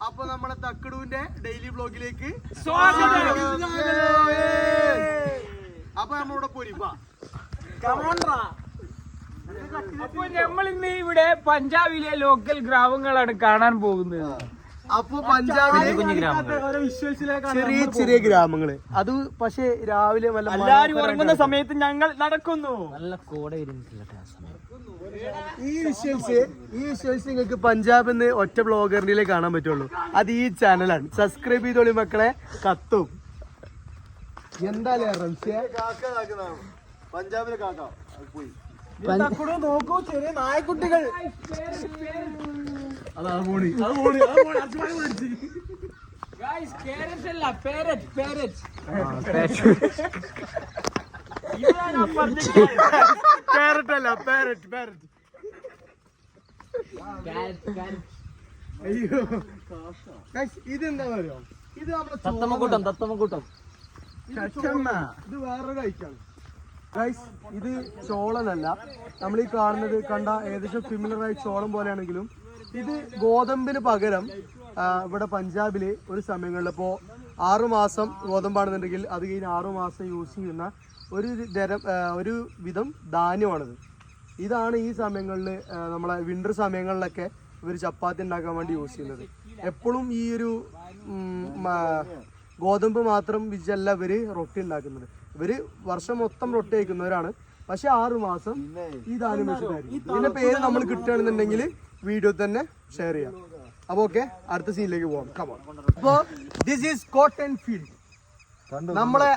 അപ്പൊ നമ്മളെ തക്കടൂന്റെ ഡെയിലി വ്ലോഗിലേക്ക് സ്വാഗതം. അപ്പൊ നമ്മളിവിടെ പോരിപ്പാ. അപ്പൊ നമ്മൾ ഇന്ന് ഇവിടെ പഞ്ചാബിലെ ലോക്കൽ ഗ്രാമങ്ങളാണ് കാണാൻ പോകുന്നത്. അപ്പൊ പഞ്ചാബിലെ ചെറിയ ചെറിയ ഗ്രാമങ്ങള് അത് പക്ഷെ രാവിലെ എല്ലാരും ഉറങ്ങുന്ന സമയത്ത് ഞങ്ങൾ നടക്കുന്നു. നല്ല കോട വരുന്നില്ല ഈ വിഷ്വൽസ് നിങ്ങൾക്ക് പഞ്ചാബ് എന്ന് ഒറ്റ ബ്ലോഗറിനെ കാണാൻ പറ്റുള്ളൂ. അത് ഈ ചാനലാണ്. സബ്സ്ക്രൈബ് ചെയ്തോളി മക്കളെ, കത്തും. എന്തായാലും പഞ്ചാബിലെ കാക്ക പോയി നോക്കൂ, ചെറിയ നായക്കുട്ടികൾ. അയ്യോ, ഇതെന്താ പറയുക, ഇത് നമ്മുടെ തത്തമ്മക്കൂട്ടം ഇത് വേറൊരു ഐറ്റാണ് ഗൈസ്. ഇത് ചോളനല്ല, നമ്മൾ ഈ കാണുന്നത് കണ്ട ഏകദേശം സിമിലറായി ചോളം പോലെയാണെങ്കിലും ഇത് ഗോതമ്പിന് പകരം ഇവിടെ പഞ്ചാബില് ഒരു സമയങ്ങളിൽ ഇപ്പോൾ 6 മാസം ഗോതമ്പാണെന്നുണ്ടെങ്കിൽ അത് കഴിഞ്ഞ് 6 മാസം യൂസ് ചെയ്യുന്ന ഒരു വിധം ധാന്യമാണിത്. ഇതാണ് ഈ സമയങ്ങളിൽ നമ്മളെ വിന്റർ സമയങ്ങളിലൊക്കെ ഇവർ ചപ്പാത്തി ഉണ്ടാക്കാൻ വേണ്ടി യൂസ് ചെയ്യുന്നത്. എപ്പോഴും ഈ ഒരു ഗോതമ്പ് മാത്രം വിജല്ല ഇവര് റൊട്ടി ഉണ്ടാക്കുന്നത്. ഇവര് വർഷം മൊത്തം റൊട്ടി കഴിക്കുന്നവരാണ്. പക്ഷെ 6 മാസം ഈ ധാന്യം വെച്ചിട്ടായിരിക്കും. ഇതിന്റെ പേര് നമ്മൾ കിട്ടുകയാണെന്നുണ്ടെങ്കിൽ വീഡിയോ തന്നെ ഷെയർ ചെയ്യാം. അപ്പൊ ഓക്കെ, അടുത്ത സീനിലേക്ക് പോകാം. അപ്പോ ദിസ് ഈസ് കോട്ടൺ ഫീൽഡ്. നമ്മളെ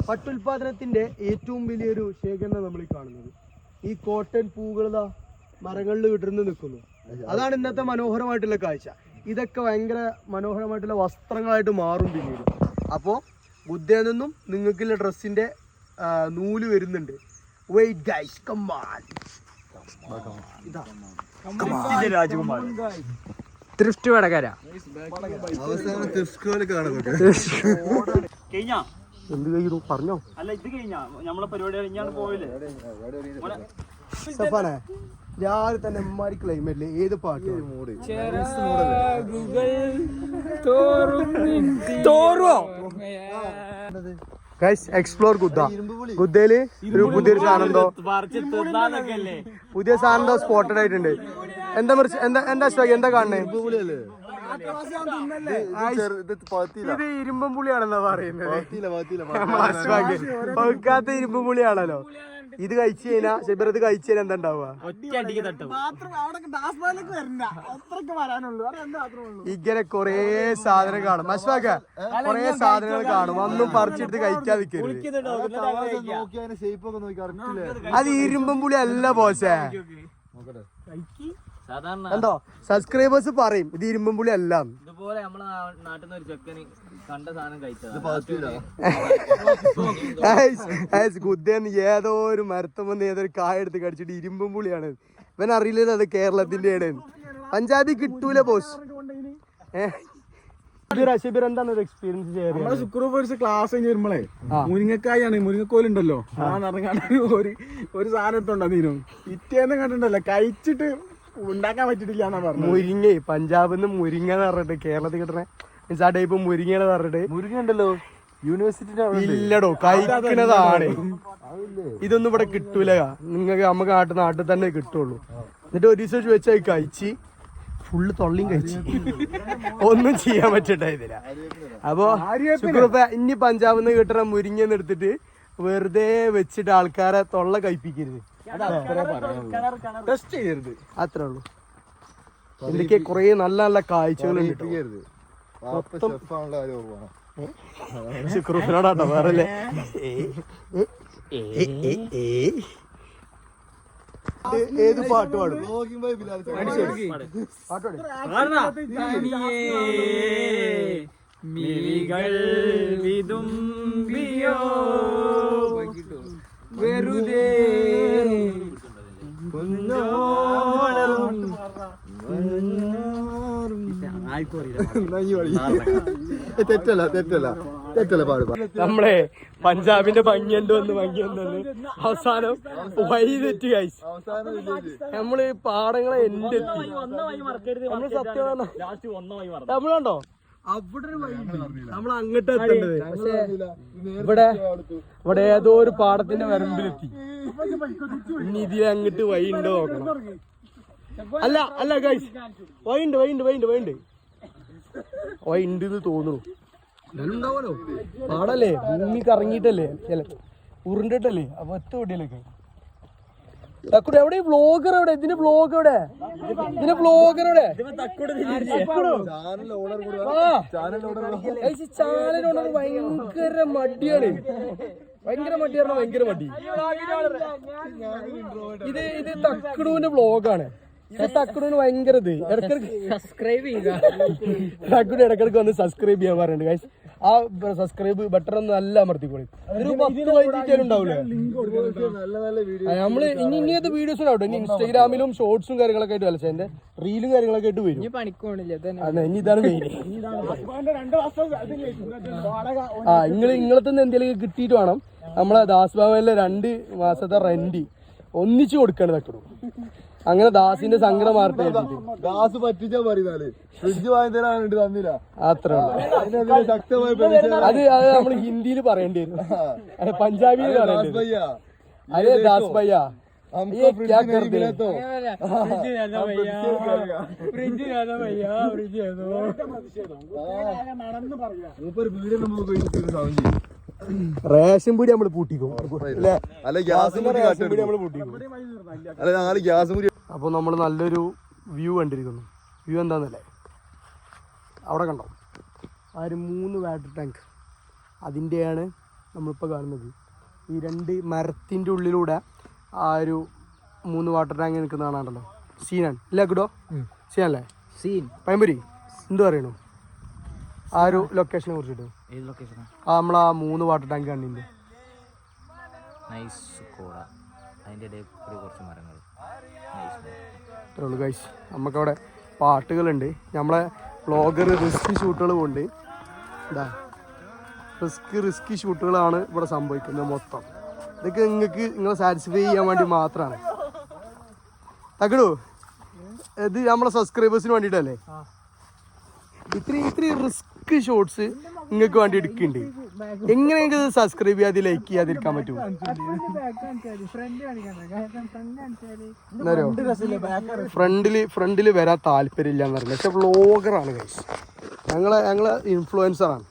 പട്ടുൽപാദനത്തിന്റെ ഏറ്റവും വലിയൊരു ശേഖരണം നമ്മൾ ഈ കാണുന്നത്. ഈ കോട്ടൺ പൂകൾ മരങ്ങളിൽ വിടർന്ന് നിൽക്കുന്നു. അതാണ് ഇന്നത്തെ മനോഹരമായിട്ടുള്ള കാഴ്ച. ഇതൊക്കെ ഭയങ്കര മനോഹരമായിട്ടുള്ള വസ്ത്രങ്ങളായിട്ട് മാറും പിന്നീട്. അപ്പോൾ ബുദ്ധയിൽ നിന്നും നിങ്ങൾക്കുള്ള ഡ്രസ്സിന്റെ നൂല് വരുന്നുണ്ട്. Wait guys, come on. ഇതാ രാജകുമാർ തൃഷ്ടി വടകര എന്ത് കഴിഞ്ഞു പറഞ്ഞോ? അല്ല, ഇത് കഴിഞ്ഞാ നമ്മളെ പരിപാടി കഴിഞ്ഞാണ് പോയില്ലേ സഫാനെ? രാവിലെ തന്നെ എമ്മാരി ക്ലൈമറ്റില് ഏത് പാട്ട് എക്സ്പ്ലോർ ഗുദ്ദയില് പുതിയൊരു സാധനം എന്തോ സ്പോട്ടഡ് ആയിട്ടുണ്ട്. എന്താ സ്റ്റോക്ക്, എന്താ കാണണേ? ഇത് ഇരുമ്പം പുളിയാണെന്നാ പറയുന്നത്. പഴുക്കാത്ത ഇരുമ്പം പുളിയാണല്ലോ. ഇത് കഴിച്ചു കഴിഞ്ഞാ ഷെബിർ, ഇത് കഴിച്ചു കഴിഞ്ഞാൽ എന്താ ഉണ്ടാവുക? ഇങ്ങനെ കൊറേ സാധനം കാണും. മസ്വാക്ക കൊറേ സാധനങ്ങൾ കാണും. ഒന്നും പറിച്ചെടുത്ത് കഴിക്കാതിരിക്കരുത്. അത് ഇരുമ്പം പുളി അല്ല ബോസേ. എന്തോ സബ്സ്ക്രൈബേഴ്സ് പറയും ഇത് ഇരുമ്പം പുളി അല്ല. ഇതുപോലെ നമ്മളെ നാട്ടിൽ നിന്ന് ഒരു ചെക്കന് കണ്ട സാധനം കഴിച്ചത് ഗുദ്ദേന്ന് ഏതോ ഒരു മരത്തമെന്ന് ഏതൊരു കായ എടുത്ത് കടിച്ചിട്ട് ഇരുമ്പം പുളിയാണ്. ഇവൻ അറിയില്ല അത് കേരളത്തിന്റെ ആണ്. പഞ്ചാബി കിട്ടൂല ബോസ്. എന്താണ് ഒരു എക്സ്പീരിയൻസ് ചെയ്യാറ്? ക്ലാസ് കഴിഞ്ഞ് വരുമ്പോളേ മുരിങ്ങക്കായാണ്, മുരിങ്ങക്കോലുണ്ടല്ലോ, ഒരു സാധനം എടുത്തോണ്ടോ പിറ്റേന്ന് കണ്ടിട്ടുണ്ടല്ലോ, കഴിച്ചിട്ട് ഉണ്ടാക്കാൻ പറ്റിട്ടില്ല എന്നാ പറഞ്ഞു. മുരിങ്ങ പഞ്ചാബിൽ നിന്ന് മുരിങ്ങ എന്ന് പറഞ്ഞിട്ട് കേരളത്തിൽ കിട്ടണ ആ ടൈപ്പ് മുരിങ്ങന്ന് പറഞ്ഞിട്ട് മുരിങ്ങ ഉണ്ടല്ലോ യൂണിവേഴ്സിറ്റി ഇല്ലടോ, കഴിക്കുന്നതാണ്. ഇതൊന്നും ഇവിടെ കിട്ടൂല. നിങ്ങൾക്ക് നമുക്ക് നാട്ടിൽ തന്നെ കിട്ടുള്ളൂ. എന്നിട്ട് ഒരു ദിവസം വെച്ചാൽ കഴിച്ച് ഫുള്ള് തൊള്ളിയും കഴിച്ച് ഒന്നും ചെയ്യാൻ പറ്റണ്ടായിരുന്നില്ല. അപ്പൊ ഇനി പഞ്ചാബിൽ നിന്ന് കിട്ടണ മുരിങ്ങന്ന് എടുത്തിട്ട് വെറുതെ വെച്ചിട്ട് ആൾക്കാരെ തൊള്ള കഴിപ്പിക്കരുത്, ടെസ്റ്റ് ചെയ്യരുത്, അത്രേ ഉള്ളൂ. എന്തൊക്കെ കൊറേ നല്ല നല്ല കാഴ്ചകളുണ്ട്. ശുക്രൂഫിനോടാട്ടോ വേറല്ലേ. ഏത് പാട്ട് പാടും? മിഴികൾ വിതുമ്പിയോ വെറുതെ കുഞ്ഞോളം തെറ്റല്ല നമ്മളെ പഞ്ചാബിന്റെ ഭംഗിയുണ്ട് അവസാനം വഴി തെറ്റി കഴിച്ചു. നമ്മള് പാടങ്ങളെ എന്റെ നമ്മള് സത്യം നമ്മളുണ്ടോ അവിടെ ഒരു വഴിയുണ്ട് നമ്മൾ അങ്ങോട്ട് എത്തേണ്ടത്. പക്ഷെ ഇവിടെ ഏതോ ഒരു പാടത്തിന്റെ വരമ്പിലെത്തി. ഇനി ഇതിൽ അങ്ങോട്ട് വഴി ഉണ്ടോ നോക്കണം. അല്ല ഗൈസ് വഴിയുണ്ട് എന്ന് തോന്നുന്നു. ഉണ്ടാവല്ലോ പാടല്ലേ, ഭൂമി കറങ്ങിയിട്ടല്ലേ ഉരുണ്ടിട്ടല്ലേ. അപ്പൊ ഒറ്റ ഓടിയല്ലേ തക്കുടെ എവിടെ വ്ളോഗർ എവിടെ? ഇതിന് വ്ളോഗ് എവിടെ? ചാനൽ ഓണർ ഭയങ്കര മടിയാണ്. ഭയങ്കര മടി. ഇത് തക്കുടുവിന്റെ വ്ളോഗാണ്. തക്കുടുവിന് ഭയങ്കര ഇത്. ഇടക്കിടക്ക് സബ്സ്ക്രൈബ് ചെയ്യുക. തക്കുട് ഇടക്കിടക്ക് വന്ന് സബ്സ്ക്രൈബ് ചെയ്യാൻ പറയുന്നുണ്ട് ഗൈസ്. ആ സബ്സ്ക്രൈബ് ബട്ടൺ ഒന്ന് നല്ല അമർത്തിക്കോളി. ഒരു 10 വൈകിട്ടാലുണ്ടാവില്ലേ നമ്മള് ഇങ്ങനത്തെ വീഡിയോസ് ഉണ്ടാവും. ഇനി ഇൻസ്റ്റാഗ്രാമിലും ഷോർട്സും കാര്യങ്ങളൊക്കെ ആയിട്ട് കളിച്ചാൽ എന്റെ റീലും കാര്യങ്ങളൊക്കെ ആയിട്ട് വരും. അതെ, ഇനി ഇതാണ് മെയിൻ. നിങ്ങളെ തന്നെ എന്തെങ്കിലും കിട്ടിയിട്ട് വേണം നമ്മളെ ദാസ് ഭവനിലെ 2 മാസത്തെ റെന്റ് ഒന്നിച്ചു കൊടുക്കണം തക്കടും. അങ്ങനെ ദാസിന്റെ സങ്കടം മാറട്ടെ. ദാസ് പറ്റിച്ചാ പറയുന്നാല് ഫ്രിഡ്ജ് വാങ്ങി തരാൻ തന്നില്ല. അത്ര ശക്തമായ അത് നമ്മൾ ഹിന്ദിയിൽ പറയേണ്ടി വരും, പഞ്ചാബിയിൽ പറയേണ്ടി വരും. അതെ ദാസ് ഭയ്യ റേഷൻ പീടി നമ്മള് പൂട്ടിക്കും. അപ്പൊ നമ്മള് നല്ലൊരു വ്യൂ കണ്ടിരിക്കുന്നു. വ്യൂ എന്താന്നല്ലേ, അവിടെ കണ്ടോ ആ ഒരു 3 വാട്ടർ ടാങ്ക്, അതിൻ്റെയാണ് നമ്മളിപ്പോൾ കാണുന്നത്. ഈ 2 മരത്തിൻ്റെ ഉള്ളിലൂടെ ആ ഒരു 3 വാട്ടർ ടാങ്ക് നിൽക്കുന്ന കാണാണ്ടല്ലോ. സീനാണ് ഇല്ല കിടോ? സീനല്ലേ പയമ്പരി എന്ത് പറയണു ആ ഒരു ലൊക്കേഷനെ കുറിച്ചിട്ട്? ആ നമ്മളാ 3 വാട്ടർ ടാങ്ക് കണ്ടില്ലേ? അത്രേ ഉള്ളൂ ഗൈസ്. നമുക്കവിടെ പാട്ടുകളുണ്ട്. നമ്മളെ വ്ളോഗർ റിസ്കി ഷൂട്ടുകൾ പോകുന്നുണ്ട്. എന്താ റിസ്കി ഷൂട്ടുകളാണ് ഇവിടെ സംഭവിക്കുന്നത് മൊത്തം. ഇതൊക്കെ നിങ്ങളെ സാറ്റിസ്ഫൈ ചെയ്യാൻ വേണ്ടി മാത്രമാണ്. തകടു ഇത് നമ്മളെ സബ്സ്ക്രൈബേഴ്സിന് വേണ്ടിയിട്ടല്ലേ ഇത്രയും റിസ്ക് ഷോട്ട്സ് നിങ്ങൾക്ക് വേണ്ടി എടുക്കുന്നുണ്ട്. എങ്ങനെ നിങ്ങൾക്ക് സബ്സ്ക്രൈബ് ചെയ്യാതെ ലൈക്ക് ചെയ്യാതിരിക്കാൻ പറ്റുമോ? ഫ്രണ്ടില് വരാൻ താല്പര്യമില്ല എന്ന് പറഞ്ഞില്ല. പക്ഷെ വ്ളോഗറാണ് ഗൈസ്. ഞങ്ങളെ ഇൻഫ്ലുവൻസറാണ്.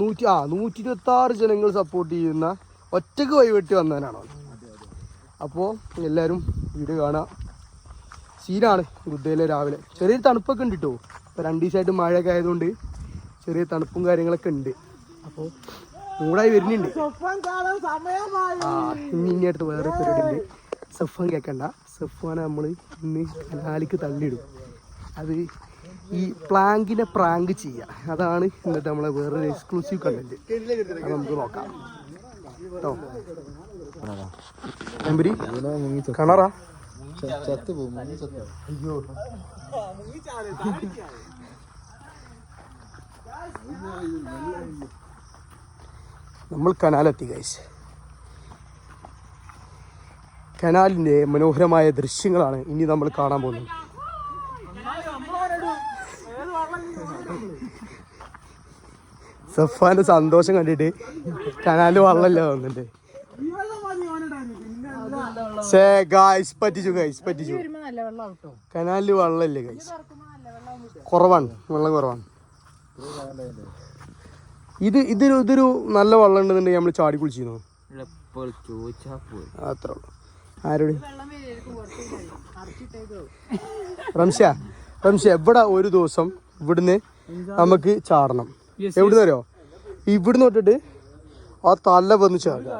126 ജനങ്ങൾ സപ്പോർട്ട് ചെയ്യുന്ന ഒറ്റക്ക് വഴിവെട്ടി വന്നവനാണോ. അപ്പോൾ എല്ലാവരും വീഡിയോ കാണാം. സീനാണ് ഗുദ്ദയിലെ രാവിലെ. ചെറിയൊരു തണുപ്പൊക്കെ ഉണ്ട് കേട്ടോ. ഇപ്പോൾ 2 ദിവസമായിട്ട് മഴയൊക്കെ ആയതുകൊണ്ട് ചെറിയ തണുപ്പും കാര്യങ്ങളൊക്കെ ഉണ്ട്. അപ്പോൾ മൂടായി വരുന്നുണ്ട്. ഇനി അടുത്ത് വേറെ പരിപാടി ഉണ്ട്. സഫാൻ കേൾക്കണ്ട. സഫാനെ നമ്മൾ ഇന്ന് കനാലിക്ക് തള്ളിയിടും. അത് ഈ പ്ലാങ്കിനെ പ്രാങ്ക് ചെയ്യുക. അതാണ് ഇന്നത്തെ നമ്മളെ വേറൊരു എക്സ്ക്ലൂസീവ് കണ്ടന്റ്. അത് നമുക്ക് നോക്കാം കേട്ടോ. എമ്പരി കണറാ അയ്യോ നമ്മൾ കനാലെത്തി ഗൈസ്. കനാലിൻ്റെ മനോഹരമായ ദൃശ്യങ്ങളാണ് ഇനി നമ്മൾ കാണാൻ പോകുന്നത്. സഫാന്റെ സന്തോഷം കണ്ടിട്ട് കനാലിൽ വെള്ളമല്ല വന്നിട്ട്. പറ്റിച്ചു കനാലില് വെള്ളമില്ലേ ഗൈസ്, കുറവാണ്, വെള്ളം കുറവാണ്. ഇതൊരു നല്ല വെള്ളം ഉണ്ടെന്നുണ്ടെങ്കിൽ നമ്മൾ ചാടി കുളിച്ചിരുന്നു. അത്രേ ഉള്ളൂ. ആരോട് റംഷ ഇവിടെ ഒരു ദിവസം ഇവിടുന്ന് നമുക്ക് ചാടണം. എവിടുന്ന് അറിയോ? ഇവിടുന്ന് തൊട്ടിട്ട് ആ തല വന്ന് ചാടുക.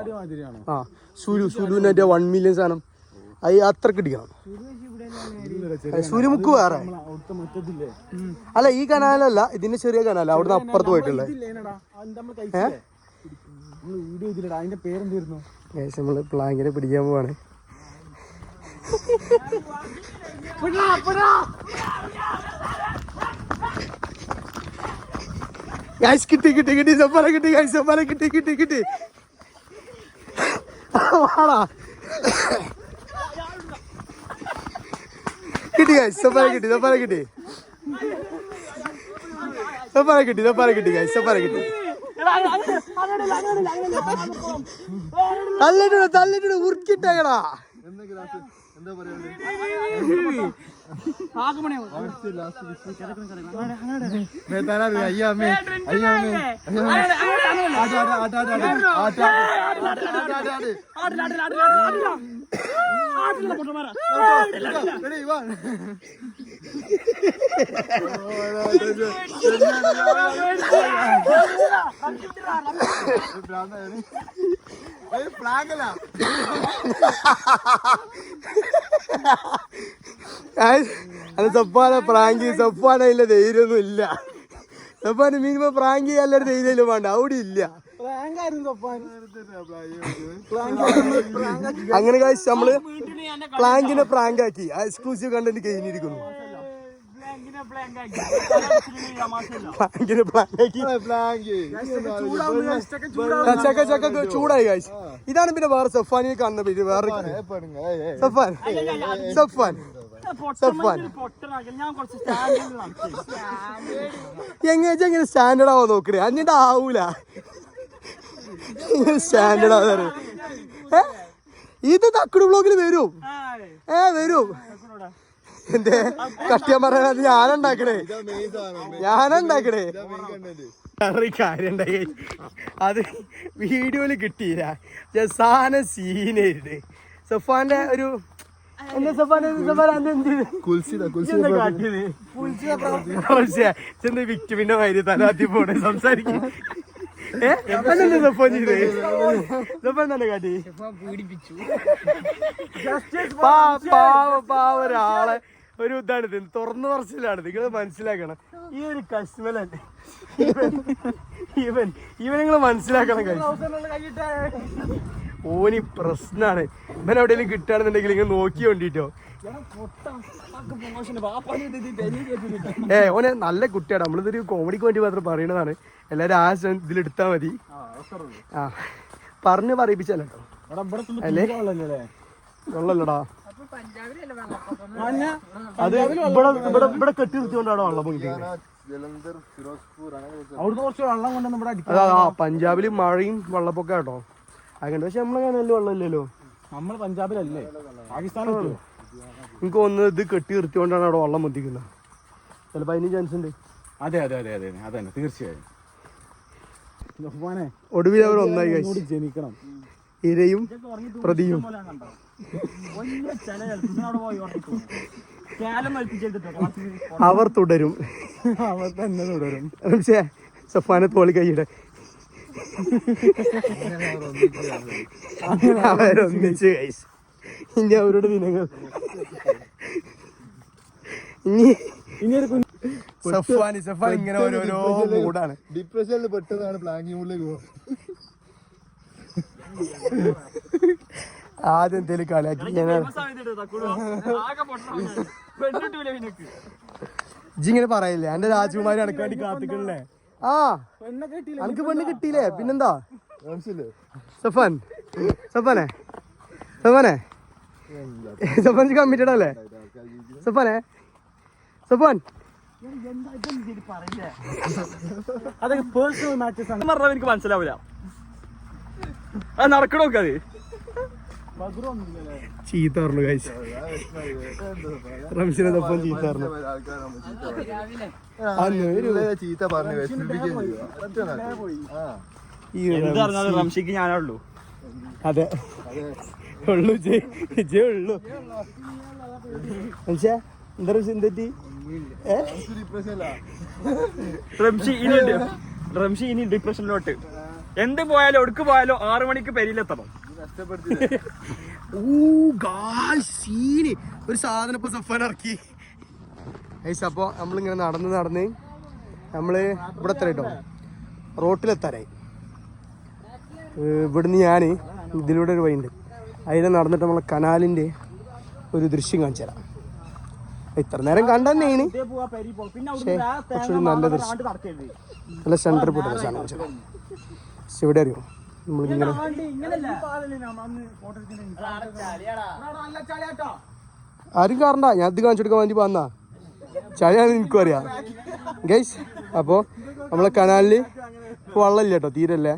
ആ സുലുവിൻ്റെ 1 മില്യൺ സാധനം അത് അത്രക്ക് ഇടിക്കണം. സൂര്യമുക്ക് വേറെ അല്ല, ഈ കനാലല്ല, ഇതിന്റെ ചെറിയ കനാല. അവിടുന്ന് അപ്പുറത്ത് പോയിട്ടുള്ളത്. നമ്മള് പ്ലാങ്കിനെ പിടിക്കാൻ പോവാണ്. ഗൈസ് കിട്ടി കിട്ടി കിട്ടി സഫാനെ കിട്ടി ഗൈസ് സഫാനെ കിട്ടി കിട്ടി കിട്ടി വാടാ കിട്ടി ഗൈസ് സഫാനെ കിട്ടി സഫാനെ കിട്ടി സഫാനെ കിട്ടി സഫാനെ കിട്ടി ഗൈസ് സഫാനെ കിട്ടി തള്ളിട്ടുണ്ട് തള്ളിട്ടുണ്ട് ഉറുക്കിട്ടേക്കടാ എന്താ പറയാ അത് സഫാനെ പ്രാങ്ക് സഫാനെ ഇല്ല ധൈര്യമൊന്നും ഇല്ല സഫാന് മിനിമം പ്രാങ്ക് ചെയ്യാനൊരു ധൈര്യം വേണ്ട അവിടെ ഇല്ല അങ്ങനെ കഴിച്ച് നമ്മള് പ്ലാങ്കിനെ പ്രാങ്ക് ആക്കി എക്സ്ക്ലൂസീവ് കണ്ടന്റ് കഴിഞ്ഞിരിക്കുന്നു ചൂടായി ഗൈസ് ഇതാണ് പിന്നെ വേറെ സഫാനിയെ കാണുന്ന പേര് വേറെ സഫാൻ സഫാൻ സഫാൻ എങ്ങനെ സ്റ്റാൻഡേർഡ് ആവാൻ നോക്കണേ എന്നിട്ട് ആവൂല സ്റ്റാൻഡേർഡ് ആവാറ് ഇത് തക്കട് ബ്ലോഗിൽ വരും വരും എന്തേ കട്ടിയാൻ പറയാൻ ഞാനുണ്ടാക്കണേ കാര്യം ഉണ്ടായി അത് വീഡിയോയില് കിട്ടിയില്ല സാധനം സീനായിരുന്നു സഫാന്റെ ഒരു എന്താ സഫാന്റെ ചെന്ന് വിക്ടിമിന്റെ മാതിരി തലാത്തി പോണേ സംസാരിക്കും സഫാൻ ചെയ്തേ സഫാൻ തന്നെ കാട്ടി പാവ ഒരാളെ ഒരു ഇതാണ് തുറന്നു പറച്ചിലാണ് നിങ്ങൾ മനസ്സിലാക്കണം ഈ ഒരു കശ്മലല്ലേ ഇവൻ നിങ്ങൾ മനസ്സിലാക്കണം ഓനി പ്രശ്നാണ് ഇവൻ എവിടെയെങ്കിലും കിട്ടുകയാണെന്നുണ്ടെങ്കിൽ ഇങ്ങനെ നോക്കി വേണ്ടിട്ടോ ഓനെ നല്ല കുട്ടിയാണ് നമ്മളിതൊരു കോമഡിക്ക് വേണ്ടി മാത്രം പറയണതാണ് എല്ലാരും ആ ഇതിലെടുത്താ മതി ആ പറഞ്ഞ് പറയിപ്പിച്ചല്ലോ അല്ലേ കൊള്ളല്ലടാ അത് ഇവിടെ കെട്ടി നിർത്തിക്കൊണ്ടാണോ വെള്ളം പോയിട്ട് അവിടുന്ന് കുറച്ച് വെള്ളം കൊണ്ടൊന്നും ഇവിടെ അതാ പഞ്ചാബില് മഴയും വെള്ളപ്പൊക്കം കേട്ടോ അതുകൊണ്ട് പക്ഷെ നമ്മളങ്ങനെ നല്ല വെള്ളം ഇല്ലല്ലോ നമ്മൾ പഞ്ചാബിലല്ലേ പാകിസ്ഥാനിൽ എനിക്ക് ഒന്ന് ഇത് കെട്ടി നിർത്തിക്കൊണ്ടാണ് അവിടെ വെള്ളം മുത്തിക്കുന്നത് ചിലപ്പോ അതിന് ചാൻസ് ഉണ്ട് അതെ അതെ അതെ അതെ അതന്നെ തീർച്ചയായും ഒടുവിൽ അവർ ഒന്നായി ജനിക്കണം ഇരയും പ്രതിയും അവർ തുടരും അവർ തന്നെ തുടരും പക്ഷേ സഫാനെ തോളി കൈയിടെ അവരൊന്നിച്ച് കഴിച്ചു ഇനി അവരുടെ ദിനങ്ങൾ സഫാൻ ഇങ്ങനെ ഓരോരോ മൂടാണ് ഡിപ്രഷനിൽ പെട്ടതാണ് പ്ലാങ്കിങ് മുകളിലേക്ക് പോകും ആദ്യം എന്തേലും കളിയാക്കി ഇങ്ങനെ പറയില്ലേ എന്റെ രാജകുമാരി അനക്ക് വേണ്ടി കാത്തിക്കണല്ലേ ആ അനക്ക് പെണ്ണ് കിട്ടിയില്ലേ പിന്നെന്താ സഫാൻ സഫാനെ കമ്മിറ്റഡ് അല്ലേ സഫാനെ സഫാൻ അതൊക്കെ പേഴ്സണൽ മാച്ചസ് ആണ് എനിക്ക് മനസ്സിലാവില്ല അത് നടക്കണോക്കെ അത് ചീത്ത പറഞ്ഞു കഴിച്ചു റംസിനെ തപ്പം ചീത്ത പറഞ്ഞു ചീത്ത പറഞ്ഞു റംഷിക്ക് ഞാനുള്ളൂ അതെ ഉള്ളു ഉള്ളു മനുഷ്യ എന്താ എന്തെറ്റി റംഷി ഇനി ഡിപ്രഷനിലോട്ട് എന്ത് പോയാലും ഒടുക്ക് പോയാലും 6 മണിക്ക് പെരിയിലെത്തണം ഒരു സാധനം ഇപ്പൊ സഫാൻ ഇറക്കി അപ്പൊ നമ്മളിങ്ങനെ നടന്ന് നമ്മള് ഇവിടെ എത്ര കേട്ടോ റോട്ടിലെത്താറായി ഇവിടുന്ന് ഞാൻ ഇതിലൂടെ ഒരു വഴിയുണ്ട് അതിനെ നടന്നിട്ട് നമ്മളെ കനാലിൻ്റെ ഒരു ദൃശ്യം കാണിച്ചു തരാം ഇത്ര നേരം കണ്ടെന്നെയാണ് ഇതേ പോവാ പെരി പോ പിന്നെ പക്ഷേ കുറച്ചുകൂടി നല്ല ദൃശ്യം നടക്കരുത് നല്ല സെന്ററിൽ പോയിട്ടുള്ള സാധനം വെച്ചാൽ പക്ഷെ ഇവിടെ അറിയോ നമ്മളിങ്ങനെ ആരും കാറണ്ട ഞാൻ ഇത് കാണിച്ചെടുക്കാൻ വേണ്ടി വന്നാ ചളിയാണെന്ന് എനിക്കും അറിയാം ഗൈസ്. അപ്പോൾ നമ്മളെ കനാലില് വെള്ളമില്ല കേട്ടോ, തീരല്ലേ.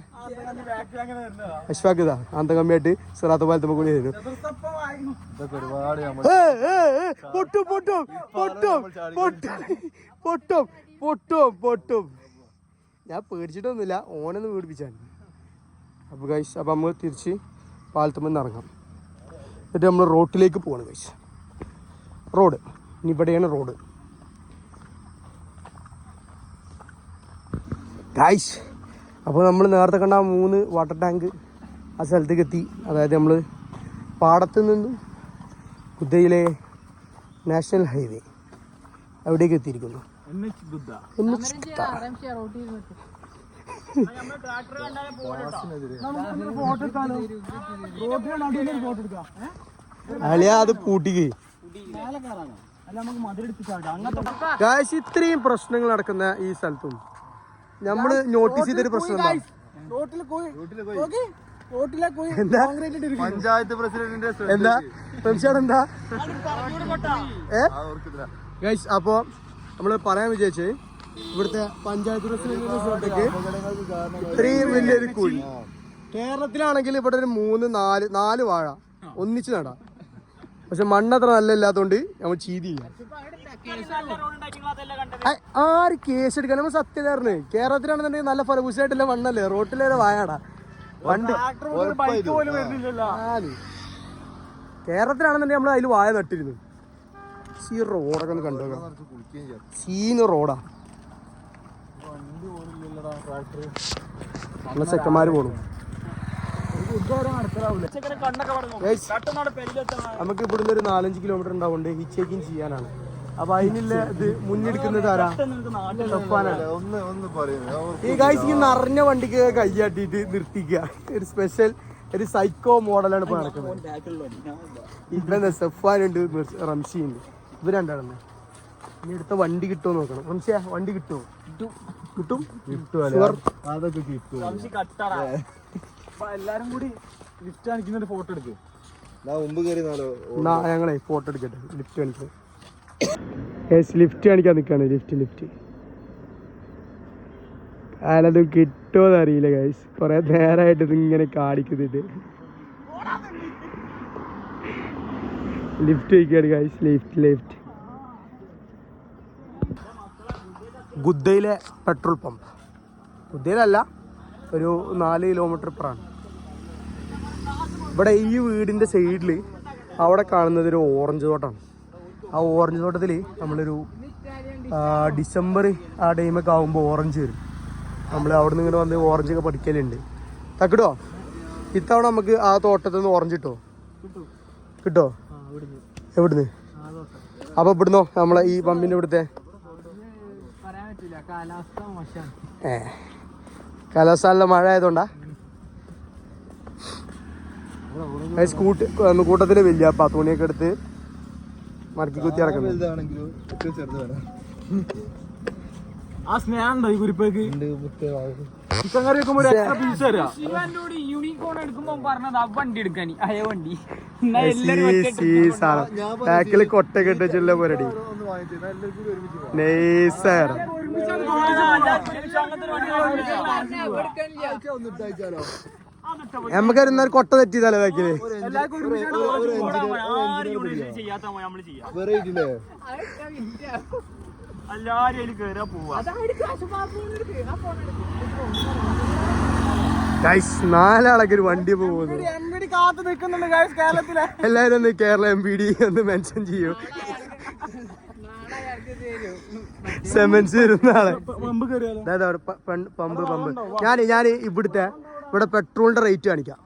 അശ്വാക്കിതാ അന്തകമ്മിയായിട്ട് സിറാത്ത പാലത്തുമ്പോ കൂടി ആയിരുന്നു. പൊട്ടും പൊട്ടും പൊട്ടും പൊട്ടും പൊട്ടും പൊട്ടും പൊട്ടും. ഞാൻ പേടിച്ചിട്ടൊന്നുമില്ല, ഓനൊന്ന് പേടിപ്പിച്ചാണ്. അപ്പോൾ ഗൈസ് അപ്പോൾ നമ്മൾ തിരിച്ച് പാലത്തുമ്പോൾ ഇറങ്ങാം. എന്നിട്ട് നമ്മൾ റോട്ടിലേക്ക് പോവാണ് ഗൈസ്. റോഡ് ഇനി ഇവിടെയാണ് റോഡ് ഗൈസ്. അപ്പോൾ നമ്മൾ നേരത്തെ കണ്ട 3 വാട്ടർ ടാങ്ക് ആ സ്ഥലത്തേക്ക് എത്തി. അതായത് നമ്മൾ പാടത്ത് നിന്നും ഗുദ്ദയിലെ നാഷണൽ ഹൈവേ അവിടേക്ക് എത്തിയിരിക്കുന്നു. അളിയാ അത് പൂട്ടിക്ക് ഗൈസ്. ഇത്രയും പ്രശ്നങ്ങൾ നടക്കുന്ന ഈ സ്ഥലത്തും നമ്മള് നോട്ടീസ് ചെയ്തൊരു പ്രശ്നം പഞ്ചായത്ത് പ്രസിഡന്റിന്റെ എന്താ സംശയം എന്താ ഗൈസ്. അപ്പോ നമ്മള് പറയാൻ വിചാരിച്ചേ ഇവിടുത്തെ പഞ്ചായത്ത് പ്രസിഡന്റിന്റെ ശ്രദ്ധയ്ക്ക് ഇത്രയും വലിയൊരു കുഴി. കേരളത്തിലാണെങ്കിൽ ഇവിടെ ഒരു 3-4 വാഴ ഒന്നിച്ച് നടാം. പക്ഷെ മണ്ണത്ര നല്ല ഇല്ലാത്തോണ്ട് നമ്മൾ ചെയ്തില്ല. ആര് കേസ് എടുക്കാൻ നമ്മൾ സത്യധാരണ. കേരളത്തിലാണെന്നുണ്ടെങ്കിൽ നല്ല ഫലഭൂഷായിട്ടല്ല മണ്ണല്ലേ, റോട്ടിലേറെ വായാടാ പണ്ട്. കേരളത്തിലാണെന്നുണ്ടെങ്കിൽ നമ്മൾ അതിൽ വായ നട്ടിരുന്നു. ഈ റോഡൊക്കെ ഒന്ന് കണ്ടു, സീന് റോഡാ. നമ്മളെ ചെക്കന്മാര് പോണു. നമുക്ക് ഇവിടുന്ന് ഒരു 4-5 കിലോമീറ്റർ ഉണ്ടാവുകൊണ്ട് ഹിച്ച് ഹൈക്കിങ് ചെയ്യാനാണ്. അപ്പൊ അതിനുള്ള ഇത് മുന്നെടുക്കുന്നത് ആരാ? ഈ ഗൈസ് ഈ നിറഞ്ഞ വണ്ടിക്ക് കയ്യാട്ടിട്ട് നിർത്തിക്കുക. ഒരു സ്പെഷ്യൽ ഒരു സൈക്കോ മോഡലാണ് ഇപ്പൊ നടക്കുന്നത്. ഇവിടെ സഫാൻ ഉണ്ട്, റംഷി ഉണ്ട്, ഇവർ രണ്ടാണെന്ന്. ഇനി അടുത്ത വണ്ടി കിട്ടുമോ നോക്കണം. റംഷിയ വണ്ടി കിട്ടുമോ? കിട്ടും അതൊക്കെ കിട്ടും. എല്ലാരും കൂടി ലിഫ്റ്റ് കാണിക്കുന്ന ഫോട്ടോ എടുക്കും. മുമ്പ് കയറിയാലോ? ഞങ്ങളെ ഫോട്ടോ എടുക്കട്ടെ. ലിഫ്റ്റ് കാണിക്കാം. ലിഫ്റ്റ് കാണിക്കാൻ നിൽക്കാണ്. ലിഫ്റ്റ് അല്ലത് കിട്ടുമോന്ന് അറിയില്ല ഗൈസ്. കൊറേ നേരമായിട്ട് ഇതിങ്ങനെ കാണിക്കുന്നുണ്ട്. ലിഫ്റ്റ് കഴിക്കാണ് ഗൈസ്. ലിഫ്റ്റ് ഗുദ്ദയിലെ പെട്രോൾ പമ്പ്. ഗുദ്ദയിലല്ല, ഒരു 4 കിലോമീറ്റർ ഇപ്പുറമാണ്. ഇവിടെ ഈ വീടിൻ്റെ സൈഡിൽ അവിടെ കാണുന്നത് ഒരു ഓറഞ്ച് തോട്ടമാണ്. ആ ഓറഞ്ച് തോട്ടത്തിൽ നമ്മളൊരു ഡിസംബർ ആ ടൈമൊക്കെ ആകുമ്പോൾ ഓറഞ്ച് വരും. നമ്മൾ അവിടെ നിന്ന് ഇങ്ങനെ വന്ന് ഓറഞ്ചൊക്കെ പഠിക്കലുണ്ട്. തക്കിട്ടോ ഇത്തവണ നമുക്ക് ആ തോട്ടത്തിൽ നിന്ന് ഓറഞ്ച് കിട്ടോ? എവിടുന്ന്? അപ്പോൾ ഇവിടുന്നോ നമ്മളെ ഈ പമ്പിൻ്റെ ഇവിടുത്തെ കാലാവസ്ഥ മഴ ആയതുകൊണ്ടാ കൂട്ടത്തില് വലിയ തുണിയൊക്കെ എടുത്ത് മടക്കി കുത്തി ഇറക്കുന്നത്. ആ സ്നേഹം ഉണ്ടോ ഈ കുരിപ്പേക്ക്? ചിക്കൻ കറി വെക്കുമ്പോ ഒരു എക്സ്ട്രാ പീസ് തരാം. യൂണിക്കോൺ എടുക്കുമ്പോ പറഞ്ഞത് ആ വണ്ടി എടുക്കാനി അയ വണ്ടി ബാക്കില് കൊട്ടൊക്കെ ഇട്ടുള്ള പോരടി നൈസാണ്. നമുക്കൊരു കൊട്ട തെറ്റിയതല്ലേ ബാക്കില്. ഗൈസ് 4 ആളൊക്കെ ഒരു വണ്ടി പോകുന്നു. കാത്തു നിൽക്കുന്നുണ്ട് ഗൈസ് കേരളത്തിലെ. എല്ലാരും ഒന്ന് കേരള MPD ഒന്ന് മെൻഷൻ ചെയ്യൂ. സെമൻസ് വരുന്ന ആളെ പമ്പ്. ഞാൻ ഇവിടെ പെട്രോളിന്റെ റേറ്റ് കാണിക്കാം.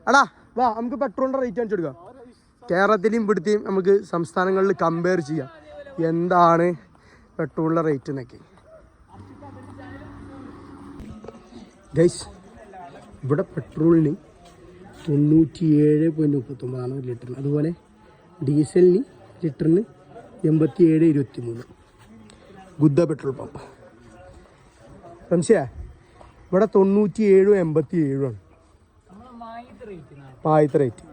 എടാ വാ നമുക്ക് പെട്രോളിന്റെ റേറ്റ് കാണിച്ചു കൊടുക്കാം. കേരളത്തിലെയും ഇവിടുത്തെയും നമുക്ക് സംസ്ഥാനങ്ങളിൽ കമ്പയർ ചെയ്യാം എന്താണ് പെട്രോളിന്റെ റേറ്റ് എന്നൊക്കെ. ഗൈസ് ഇവിടെ പെട്രോളിന് 97.39 ലിറ്ററിന്, അതുപോലെ ഡീസലിന് ലിറ്ററിന് 8723 ഗുദ്ദ പെട്രോൾ പമ്പ്. സംശയ ഇവിടെ 97-87 ആണ് ആദ്യത്തെ റേറ്റ്.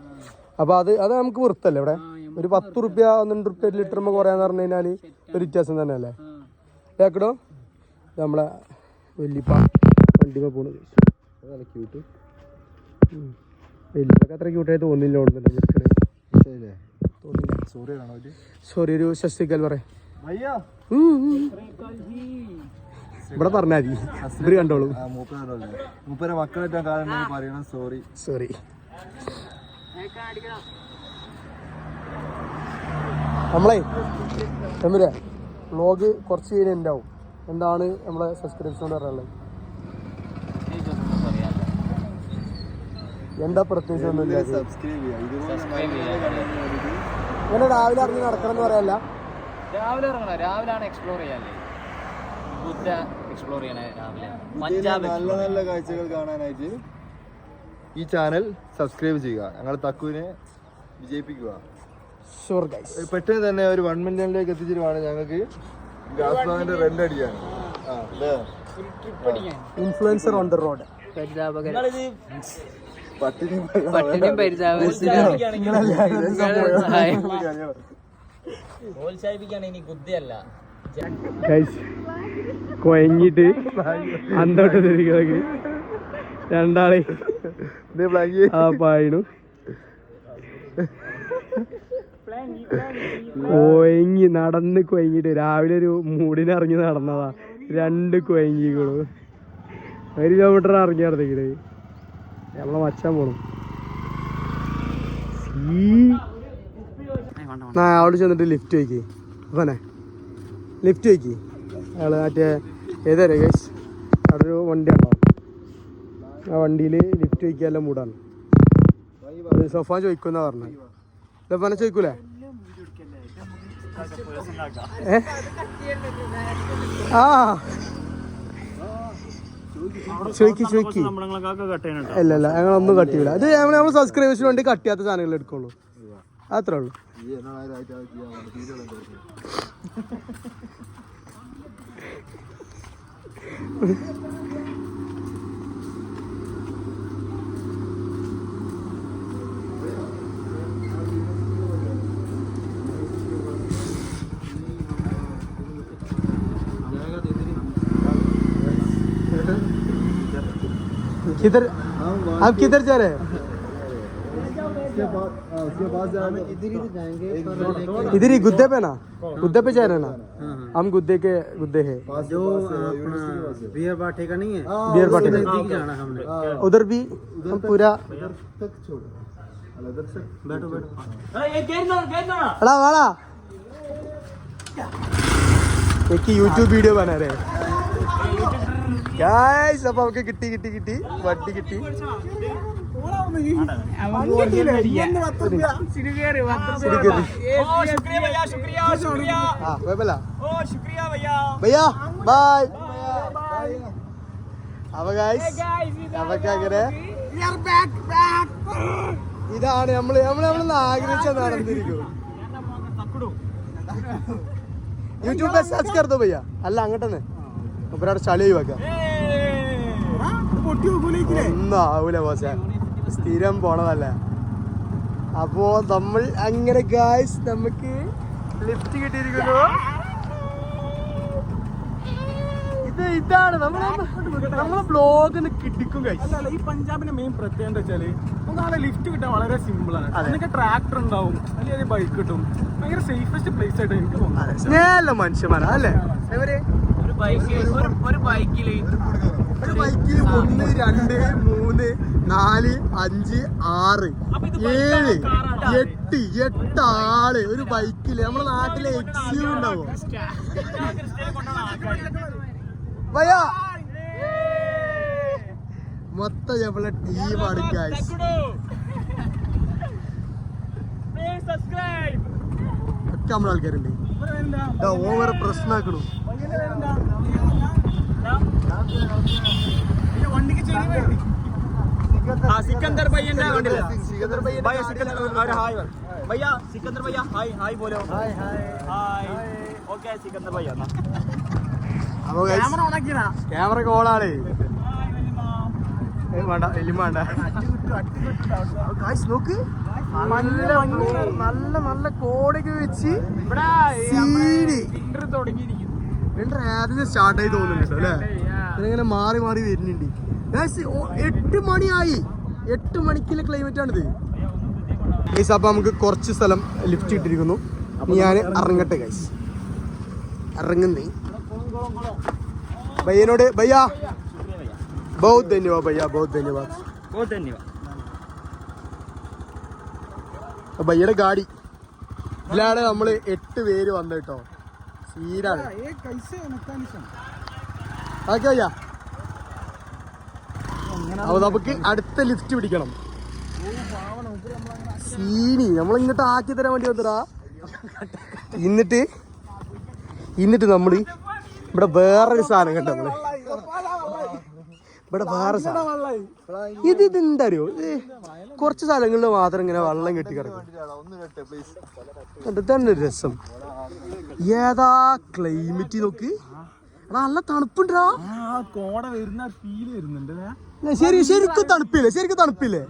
അപ്പോൾ അത് നമുക്ക് വൃത്തല്ലേ ഇവിടെ ഒരു 10 റുപ്യ 12 റുപ്യ ലിറ്ററിന് കുറയാന്ന് പറഞ്ഞു കഴിഞ്ഞാൽ ഒരു വ്യത്യാസം തന്നെ അല്ലേ കേക്കടോ. നമ്മളെ വല്യപ്പ വണ്ടിമ പോണത് വലിയൊക്കെ അത്ര ക്യൂട്ടായി തോന്നില്ല. സോറി ഒരു ശസ്തിക്കൽ പറയാം ഇവിടെ പറഞ്ഞാൽ മതി ഇവര് കണ്ടോളൂ. മൂപ്പരെ മക്കളായിട്ട് കാണുന്നത് പറയണം. സോറി നമ്മളെ തമ്മിലെ വ്ളോഗ് കുറച്ച് കഴിഞ്ഞ് ഉണ്ടാവും. എന്താണ് നമ്മളെ സബ്സ്ക്രൈബേഴ്സിനോട് പറയാനുള്ളത്? എന്താ പ്രത്യേകിച്ച് ഒന്നുമില്ല. ഇങ്ങനെ രാവിലെ ഇറങ്ങി നടക്കണം എന്ന് പറയാല്ല. രാവിലെ ഇറങ്ങണം. രാവിലെയാണ് എക്സ്പ്ലോർ ചെയ്യാല്ലേ. ബുദ്ധ എക്സ്പ്ലോർ ചെയ്യണേ രാവിലെ. നല്ല നല്ല കാഴ്ചകൾ കാണാനായിട്ട് ഈ ചാനൽ സബ്സ്ക്രൈബ് ചെയ്യുക. ഞങ്ങൾ തക്കുവിനെ വിജയിപ്പിക്കുക. പെട്ടെന്ന് തന്നെ ഒരു 1 മില്യണിലേക്ക് എത്തിച്ചിരുവാണ് ഞങ്ങൾക്ക് ഗ്യാസ് പ്ലാന്റ് റെന്റ് അടിക്കാൻ. Influencer on the road. പട്ടിണിയും പ്രോത്സാഹിപ്പിക്കാണ് ഇനി ബുദ്ധിയല്ല. കൊയങ്ങിട്ട് അന്തോട്ട് തിരിക്കുന്നത് രണ്ടാളെ പായണു കൊയങ്ങി നടന്ന് കൊയങ്ങിട്ട് രാവിലെ ഒരു മൂടിനിറങ്ങി നടന്നതാ. 2 കൊയങ്ങിക്കണു. 1 കിലോമീറ്റർ ഇറങ്ങി നടന്നിക്കണ്. നമ്മളെ മച്ചാൻ പോണം. അവിടെ ചെന്നിട്ട് ലിഫ്റ്റ് വയ്ക്ക്. അപ്പനെ ലിഫ്റ്റ് വയ്ക്ക്. അയാൾ മറ്റേ ഏതായാലും ഗൈസ് അവിടെ ഒരു വണ്ടി ഉണ്ടോ ആ വണ്ടിയിൽ ലിഫ്റ്റ് വയ്ക്കാനുള്ള മൂടാണ്. അത് സൊഫാൻ ചോദിക്കുന്നാ പറഞ്ഞത്. സൊഫാനെ ചോദിക്കൂലേ? ആ ചോദിക്ക്. ഇല്ല ഞങ്ങളൊന്നും കട്ട് ചെയ്യില്ല. അത് നമ്മൾ സബ്സ്ക്രൈബേഴ്സിന് വേണ്ടി കട്ട് ചെയ്യാത്ത സാധനങ്ങൾ എടുക്കുള്ളൂ. അത്രേ ഉള്ളൂ. किधर आप किधर जा रहे हैं? इधर ही गुद्दे पे ना, गुद्दे पे जा रहे हैं ना हम. गुद्दे है जो अपना बियर बाटे का नहीं है. बियर बाटे जाना हमने. उधर भी हम पूरा बैठो अड़ा वाला एक यूट्यूब वीडियो बना रहे गाइस. अब आपके किट्टी वड्डी किट्टी भैया बाय. अब गाइस अब क्या करे ഇതാണ് നമ്മള് ആഗ്രഹിച്ച നടന്നിരിക്കും. യൂട്യൂബ് സെർച്ച് कर दो भैया. അല്ല അങ്ങോട്ടെ ഇവിടെ ചളി ഒഴിവാക്കാം. ഒന്നും ആവൂല ബോസേ, സ്ഥിരം പോണതല്ല. അപ്പോ നമ്മൾ അങ്ങനെ ഗായ്സ് നമുക്ക് ലിഫ്റ്റ് കിട്ടിയിരിക്കുന്നു. ഇതാണ് നമ്മളെ ബ്ലോഗിന് കിട്ടിക്കും ഗൈസ്. അല്ല ഈ പഞ്ചാബിന്റെ മെയിൻ പ്രത്യേകത എന്താ വെച്ചാല് നമുക്ക് ലിഫ്റ്റ് കിട്ടാൻ വളരെ സിമ്പിൾ ആണ്. അതിനൊക്കെ ട്രാക്ടർ ഉണ്ടാവും, അല്ലെങ്കിൽ ബൈക്ക് കിട്ടും. ഭയങ്കര സേഫസ്റ്റ് പ്ലേസ് ആയിട്ട് എനിക്ക് തോന്നുന്നു. സ്നേഹല്ല മനുഷ്യന്മാരാ അല്ലേ? ഒരു ബൈക്കിൽ 1 2 3 4 5 6 7 8 ആള് ഒരു ബൈക്കില്. നമ്മുടെ നാട്ടിലെ എക്സ്യൂ ഉണ്ടാവോ ഭയ്യാ? മൊത്തം നമ്മളെ ടീമാണ് ഗൈസ്. ഒക്കെ നമ്മളെ ആൾക്കാരുണ്ട്. ഓവർ പ്രശ്നമാക്കണു. വണ്ടിക്ക് ചെടി വേണ്ടി സിക്കന്ദർ ഭയ്യന്റെ സിക്കന്ദർ ഹായ് भैया सिकंदर भैया हाय हाय बोलो हाय हाय ओके सिकंदर भैया അപ്പൊ ക്യാമറ കോളാണ് വേണ്ട എലിമ വേണ്ട നോക്ക് നല്ല നല്ല നല്ല കോടൊക്കെ വെച്ച് ആദ്യം സ്റ്റാർട്ട് ആയി തോന്നുന്നുണ്ട് അല്ലേ ഇങ്ങനെ മാറി മാറി വരുന്നുണ്ട് 8 മണിയായി 8 മണിക്കുള്ള ക്ലൈമറ്റ് ആണിത് ഗൈസ്. അപ്പൊ നമുക്ക് കുറച്ച് സ്ഥലം ലിഫ്റ്റ് ഇട്ടിരിക്കുന്നു. ഞാൻ ഇറങ്ങട്ടെ ഗൈസ്. ഇറങ്ങുന്നേ ഭയ്യനോട് ഭയ്യ बहुत धन्यवाद भैया बहुत धन्यवाद ഭയ്യയുടെ ഗാഡി ഇതിലാണ് നമ്മള് 8 പേര് വന്നത് കേട്ടോ. സീരാണ് ഓക്കെ ഭയ്യ. അപ്പൊ നമുക്ക് അടുത്ത ലിഫ്റ്റ് പിടിക്കണം. സീനി നമ്മളിങ്ങോട്ട് ആക്കി തരാൻ വേണ്ടി വന്നടാ. എന്നിട്ട് നമ്മള് ഇവിടെ വേറൊരു സാധനം കണ്ടോ നമ്മള് ഇവിടെ വേറെ സാധനം ഇതെന്താ അറിയോ കുറച്ച് സ്ഥലങ്ങളിൽ മാത്രം ഇങ്ങനെ വെള്ളം കെട്ടി കിടക്കും. തന്നെ രസം. ഏതാ ക്ലൈമറ്റ് നോക്ക് നല്ല തണുപ്പുണ്ടാ. കോട വരുന്ന ഫീൽ വരുന്നുണ്ട്. ശരിക്കും തണുപ്പില്ലേ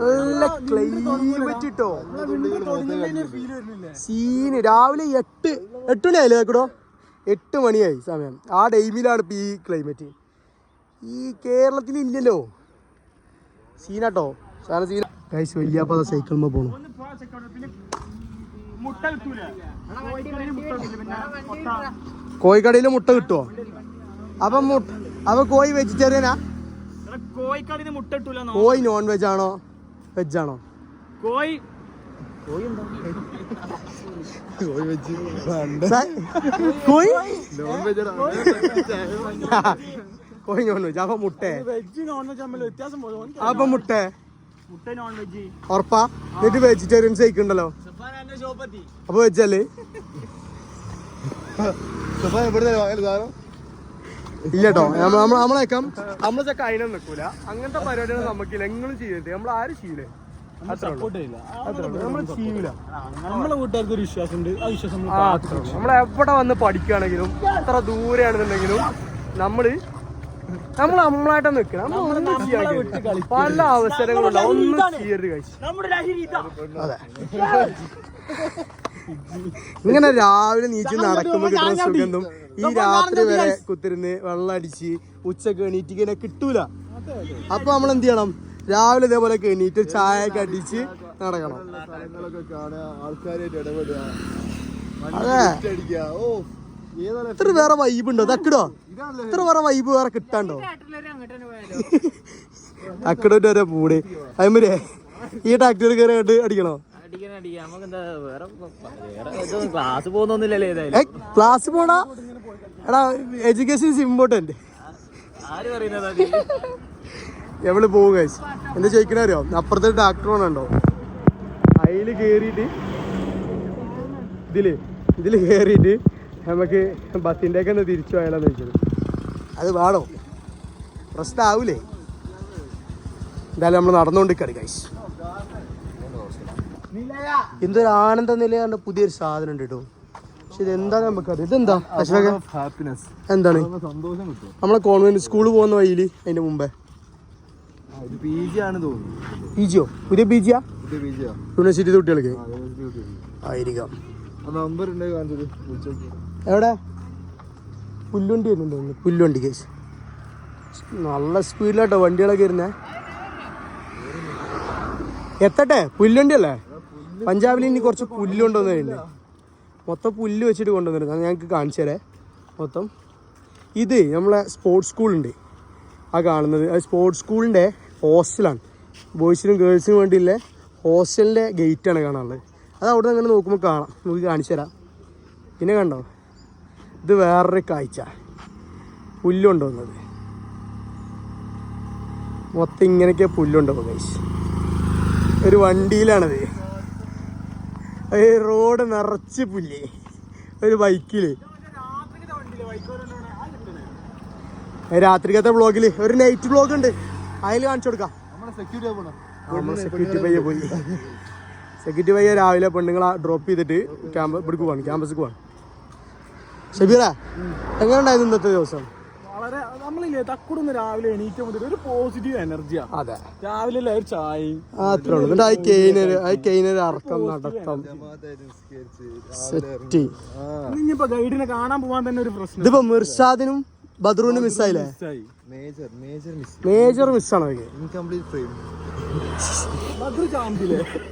നല്ല ക്ലൈമറ്റ് കിട്ടോ. സീന് രാവിലെ 8 മണിയായില്ലേ കേട്ടോ. 8 മണിയായി സമയം. ആ ടൈമിലാണ് ഇപ്പൊ ഈ ക്ലൈമറ്റ്. ഈ കേരളത്തിൽ ഇല്ലല്ലോ. സീനാട്ടോ സാധനം സീന. ഗൈസ് വല്യാപ്പ സൈക്കിളിൽ പോണു. കോഴിക്കടയില് മുട്ട കിട്ടുവോ? അപ്പൊ കോഴി വെജിറ്റേറിയനാ? കോഴിക്കടയിൽ മുട്ട കിട്ടൂല. കോഴി നോൺ വെജ് ആണോ വെജ് ആണോ? കോഴി കോഴി നോൺ വെജ്. അപ്പൊ മുട്ട വെജ് നോൺ വെജ് തമ്മിൽ വ്യത്യാസം പോലെ. അപ്പൊ മുട്ട നോൺ വെജ് ഉറപ്പാ? എന്നിട്ട് വെജിറ്റേറിയൻസ് കഴിക്കണ്ടല്ലോ. അപ്പൊ വെജല്ലേ? ഇല്ലട്ടോ നമ്മളേക്കാം. നമ്മളെ ചക്ക അതിനൊന്നും നിൽക്കൂല. അങ്ങനത്തെ പരിപാടികൾ നമുക്കില്ല. എങ്ങനെ ചെയ്യരുത്. നമ്മൾ ആരും ചെയ്യില്ലേ. നമ്മൾ ചെയ്യൂല. നമ്മളെ വീട്ടുകാർക്ക് ഒരു വിശ്വാസമുണ്ട്. ആ വിശ്വാസം നമ്മളെവിടെ വന്ന് പഠിക്കുകയാണെങ്കിലും എത്ര ദൂരെയാണെന്നുണ്ടെങ്കിലും നമ്മള് നമ്മളായിട്ട് നിൽക്കണം. നമ്മളൊന്നും ചെയ്യാൻ പല അവസരങ്ങളുണ്ട്. ഒന്നും ചെയ്യരുത് കഴിച്ചു. അതെ ഇങ്ങനെ രാവിലെ നീച്ച് നടക്കുമ്പോ കിട്ടുന്ന സുഗന്ധം ഈ രാത്രി വരെ കുത്തിരുന്ന് വെള്ളം അടിച്ച് ഉച്ചക്ക് എണീറ്റ് ഇങ്ങനെ കിട്ടൂല. അപ്പൊ നമ്മൾ എന്ത് ചെയ്യണം? രാവിലെ ഇതേപോലെ എണീറ്റ് ചായ ഒക്കെ അടിച്ച് നടക്കണം. ആൾക്കാരായിട്ട് ഇടപെടുക. അതെ ഇത്ര വേറെ വൈബ് ഉണ്ടോ? തക്കിടോ ഇത്ര വേറെ വൈബ് വേറെ കിട്ടാണ്ടോ? തക്കിടോട്ട് വരെ പൂടെ അതുമാതിരി ഈ ട്രാക്ടർ കയറി കണ്ട് അടിക്കണോ? ക്ലാസ് പോണ എടാ എഡ്യൂക്കേഷൻ ഇസ് ഇമ്പോർട്ടന്റ്. എവിടെ പോകും കഴിച്ച് എന്താ ചോദിക്കണ അറിയോ? അപ്പുറത്തെ ട്രാക്ടർ പോണുണ്ടോ? അതില് കേറിയിട്ട് ഇതില് കേറിയിട്ട് നമുക്ക് ബസ്സിൻ്റെ ഒക്കെ ഒന്ന് തിരിച്ചു പോയാലോന്ന് ചോദിച്ചത്. അത് വേണോ? പ്രശ്നമാവൂലേ? എന്തായാലും നമ്മൾ നടന്നുകൊണ്ടിരിക്കുകയാണ് കഴിച്ച്. എന്തൊരു ആനന്ദ നിലയാണ്ട് പുതിയൊരു സാധനം ഉണ്ട് കേട്ടോ. പക്ഷെ ഇതെന്താ നമുക്കറിയാം. ഇതെന്താ ഹാപ്പിനെസ് എന്താണ്? സന്തോഷം കിട്ടും. നമ്മളെ കോൺവെന്റ് സ്കൂളിൽ പോകുന്ന വഴിയിൽ അതിന്റെ മുമ്പേ PG ആണ് തോന്നുന്നു. PG-യോ? പുതിയ PG-യാ? യൂണിവേഴ്സിറ്റി കുട്ടികൾക്ക് ആയിരിക്കാം. നമ്പർ എവിടെ? പുല്ലുവണ്ടി വരുന്നുണ്ടോ? പുല്ലുവണ്ടി കേസ് നല്ല സ്പീഡിലാട്ടോ വണ്ടികളൊക്കെ വരുന്നേ. എത്തട്ടെ? പുല്ലുവണ്ടി അല്ലേ? പഞ്ചാബിൽ ഇനി കുറച്ച് പുല്ല് കൊണ്ടുവന്നിട്ടുണ്ട്. മൊത്തം പുല്ല് വെച്ചിട്ട് കൊണ്ടുവന്നിരുന്നു. അത് ഞങ്ങൾക്ക് കാണിച്ചു തരാം മൊത്തം. ഇത് നമ്മളെ സ്പോർട്സ് സ്കൂളുണ്ട് ആ കാണുന്നത്. അത് സ്പോർട്സ് സ്കൂളിൻ്റെ ഹോസ്റ്റലാണ്. ബോയ്സിനും ഗേൾസിനും വേണ്ടിയുള്ള ഹോസ്റ്റലിൻ്റെ ഗേറ്റാണ് കാണാനുള്ളത്. അത് അവിടെ നിന്ന് അങ്ങനെ നോക്കുമ്പോൾ കാണാം. നമുക്ക് കാണിച്ചു തരാം. പിന്നെ കണ്ടോ ഇത് വേറൊരു കാഴ്ച. പുല്ലുകൊണ്ടുവന്നത് മൊത്തം ഇങ്ങനെയൊക്കെ പുല്ലുണ്ടാവും ഗൈസ്. ഒരു വണ്ടിയിലാണത്. റോഡ് നിറച്ച് പുല്ല്. ഒരു ബൈക്കില് രാത്രിക്കത്തെ വ്ളോഗില് ഒരു നൈറ്റ് വ്ളോഗ് ഉണ്ട്. അതിൽ കാണിച്ചു കൊടുക്കാം. സെക്യൂരിറ്റി പയ്യെ പോയി. സെക്യൂരിറ്റി പയ്യെ രാവിലെ പെണ്ണുങ്ങളെ ഡ്രോപ്പ് ചെയ്തിട്ട് ഇവിടേക്ക് പോവാണ്, ക്യാമ്പസിക്ക് പോവാണ്. ഷബീറ എങ്ങനെ ഉണ്ടായിരുന്നു ഇന്നത്തെ ദിവസം? വളരെ നമ്മളില്ലേ തക്കൂടൊന്ന് രാവിലെ എണീറ്റ് മുതൽ ഒരു പോസിറ്റീവ് എനർജിയാ. അതെ, രാവിലെ ഒരു ചായയും അത്രേ ഉള്ളൂ. എന്നിട്ട് കെയിനൊരു അറക്കം നടത്തം സെറ്റ്. ഇനിയിപ്പോ ഗൈഡിനെ കാണാൻ പോവാൻ തന്നെ ഒരു പ്രശ്നം. ഇതിപ്പോ മിർഷാദിനും ബദ്രൂനും മിസ്സായില്ലേ? മേജർ മിസ്സാണ് ഇൻകംപ്ലീറ്റ് ഫ്രെയിം.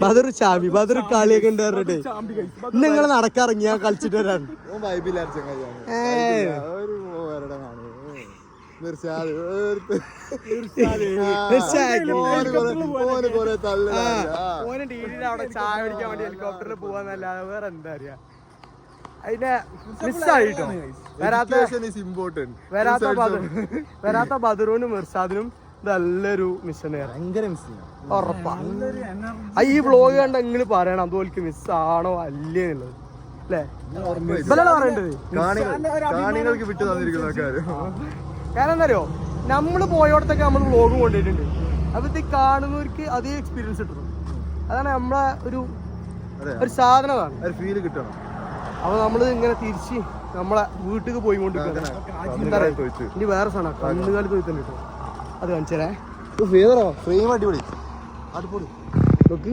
ബദർ ചാമ്പി, ബദർ കളിയൊക്കെ ഉണ്ട് പറഞ്ഞിട്ട് നിങ്ങൾ നടക്കിറങ്ങിയാ കളിച്ചിട്ട് വരാൻ. അവിടെ ചായ പിടിക്കാൻ വേണ്ടി ഹെലികോപ്റ്ററിൽ പോവാന്നല്ലാതെ വേറെ എന്താ അറിയാ. അതിന്റെ മിസ്സായിട്ടോ വരാത്ത ബദറൂനും മിർസാദിനും നല്ലൊരു മിസ്സാണ്, ഉറപ്പാ. ഈ വ്ളോഗ് കണ്ട നിങ്ങൾ പറയണം അതുപോലെ മിസ്സാണോ അല്ലേ എന്നുള്ളത് അല്ലേ? ഇതല്ലേ പറയേണ്ടത്. കാണികൾക്ക് വിട്ടു തന്നിരിക്കുന്ന കാര്യം. കാരണം എന്താ അറിയോ, നമ്മള് പോയോടത്തൊക്കെ നമ്മൾ വ്ളോഗ് കൊണ്ടുപോയിട്ടുണ്ട്. അപ്പൊ ഇത് കാണുന്നവർക്ക് അതേ എക്സ്പീരിയൻസ് കിട്ടും. അതാണ് നമ്മളെ ഒരു സാധനമാണ്, ഫീല് കിട്ടണം. അപ്പൊ നമ്മള് ഇങ്ങനെ തിരിച്ച് നമ്മളെ വീട്ടിലേക്ക് പോയിക്കൊണ്ടിരിക്കണം. ഇനി വേറെ സാധനം കന്നുകാലി തൊയ്ത്തന്നെ കേട്ടോ, അത് കാണിച്ചേ. ഫ്രെയിം അടിപൊളി. നോക്ക്,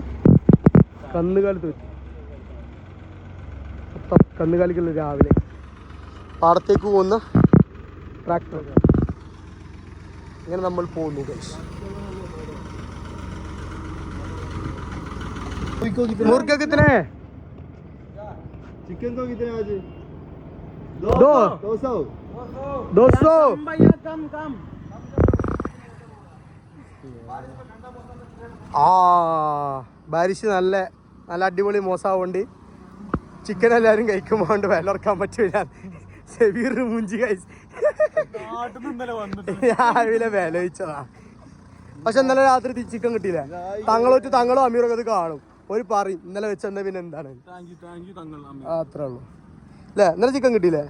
കന്നുകാലി തൊയ്ത്ത് കന്നുകാലിക്കുള്ള രാവിലെ പാടത്തേക്ക് പോകുന്ന ട്രാക്ടർ. ഇങ്ങനെ നമ്മൾ പോകുന്നു. मुर्गे कितने हैं? चिकन को कितने आज? 200. ബാരിഷ് നല്ല നല്ല അടിപൊളി മോശമാവുകൊണ്ട് ചിക്കൻ എല്ലാവരും കഴിക്കുമ്പോണ്ട് വിലർക്കാൻ പറ്റൂല. സെബീറിന് മുഞ്ചി കഴിച്ച് രാവിലെ വില വെച്ചതാ. പക്ഷെ ഇന്നലെ രാത്രി ചിക്കൻ കിട്ടിയില്ല. തങ്ങളും അമീറൊക്കെ അത് കാണും, ഒരു പറയും ഇന്നലെ വെച്ചെന്ന പിന്നെ എന്താണ്. അത്രേ ഉള്ളൂ അല്ലേ? ഇന്നലെ ചിക്കൻ കിട്ടിയില്ലേ?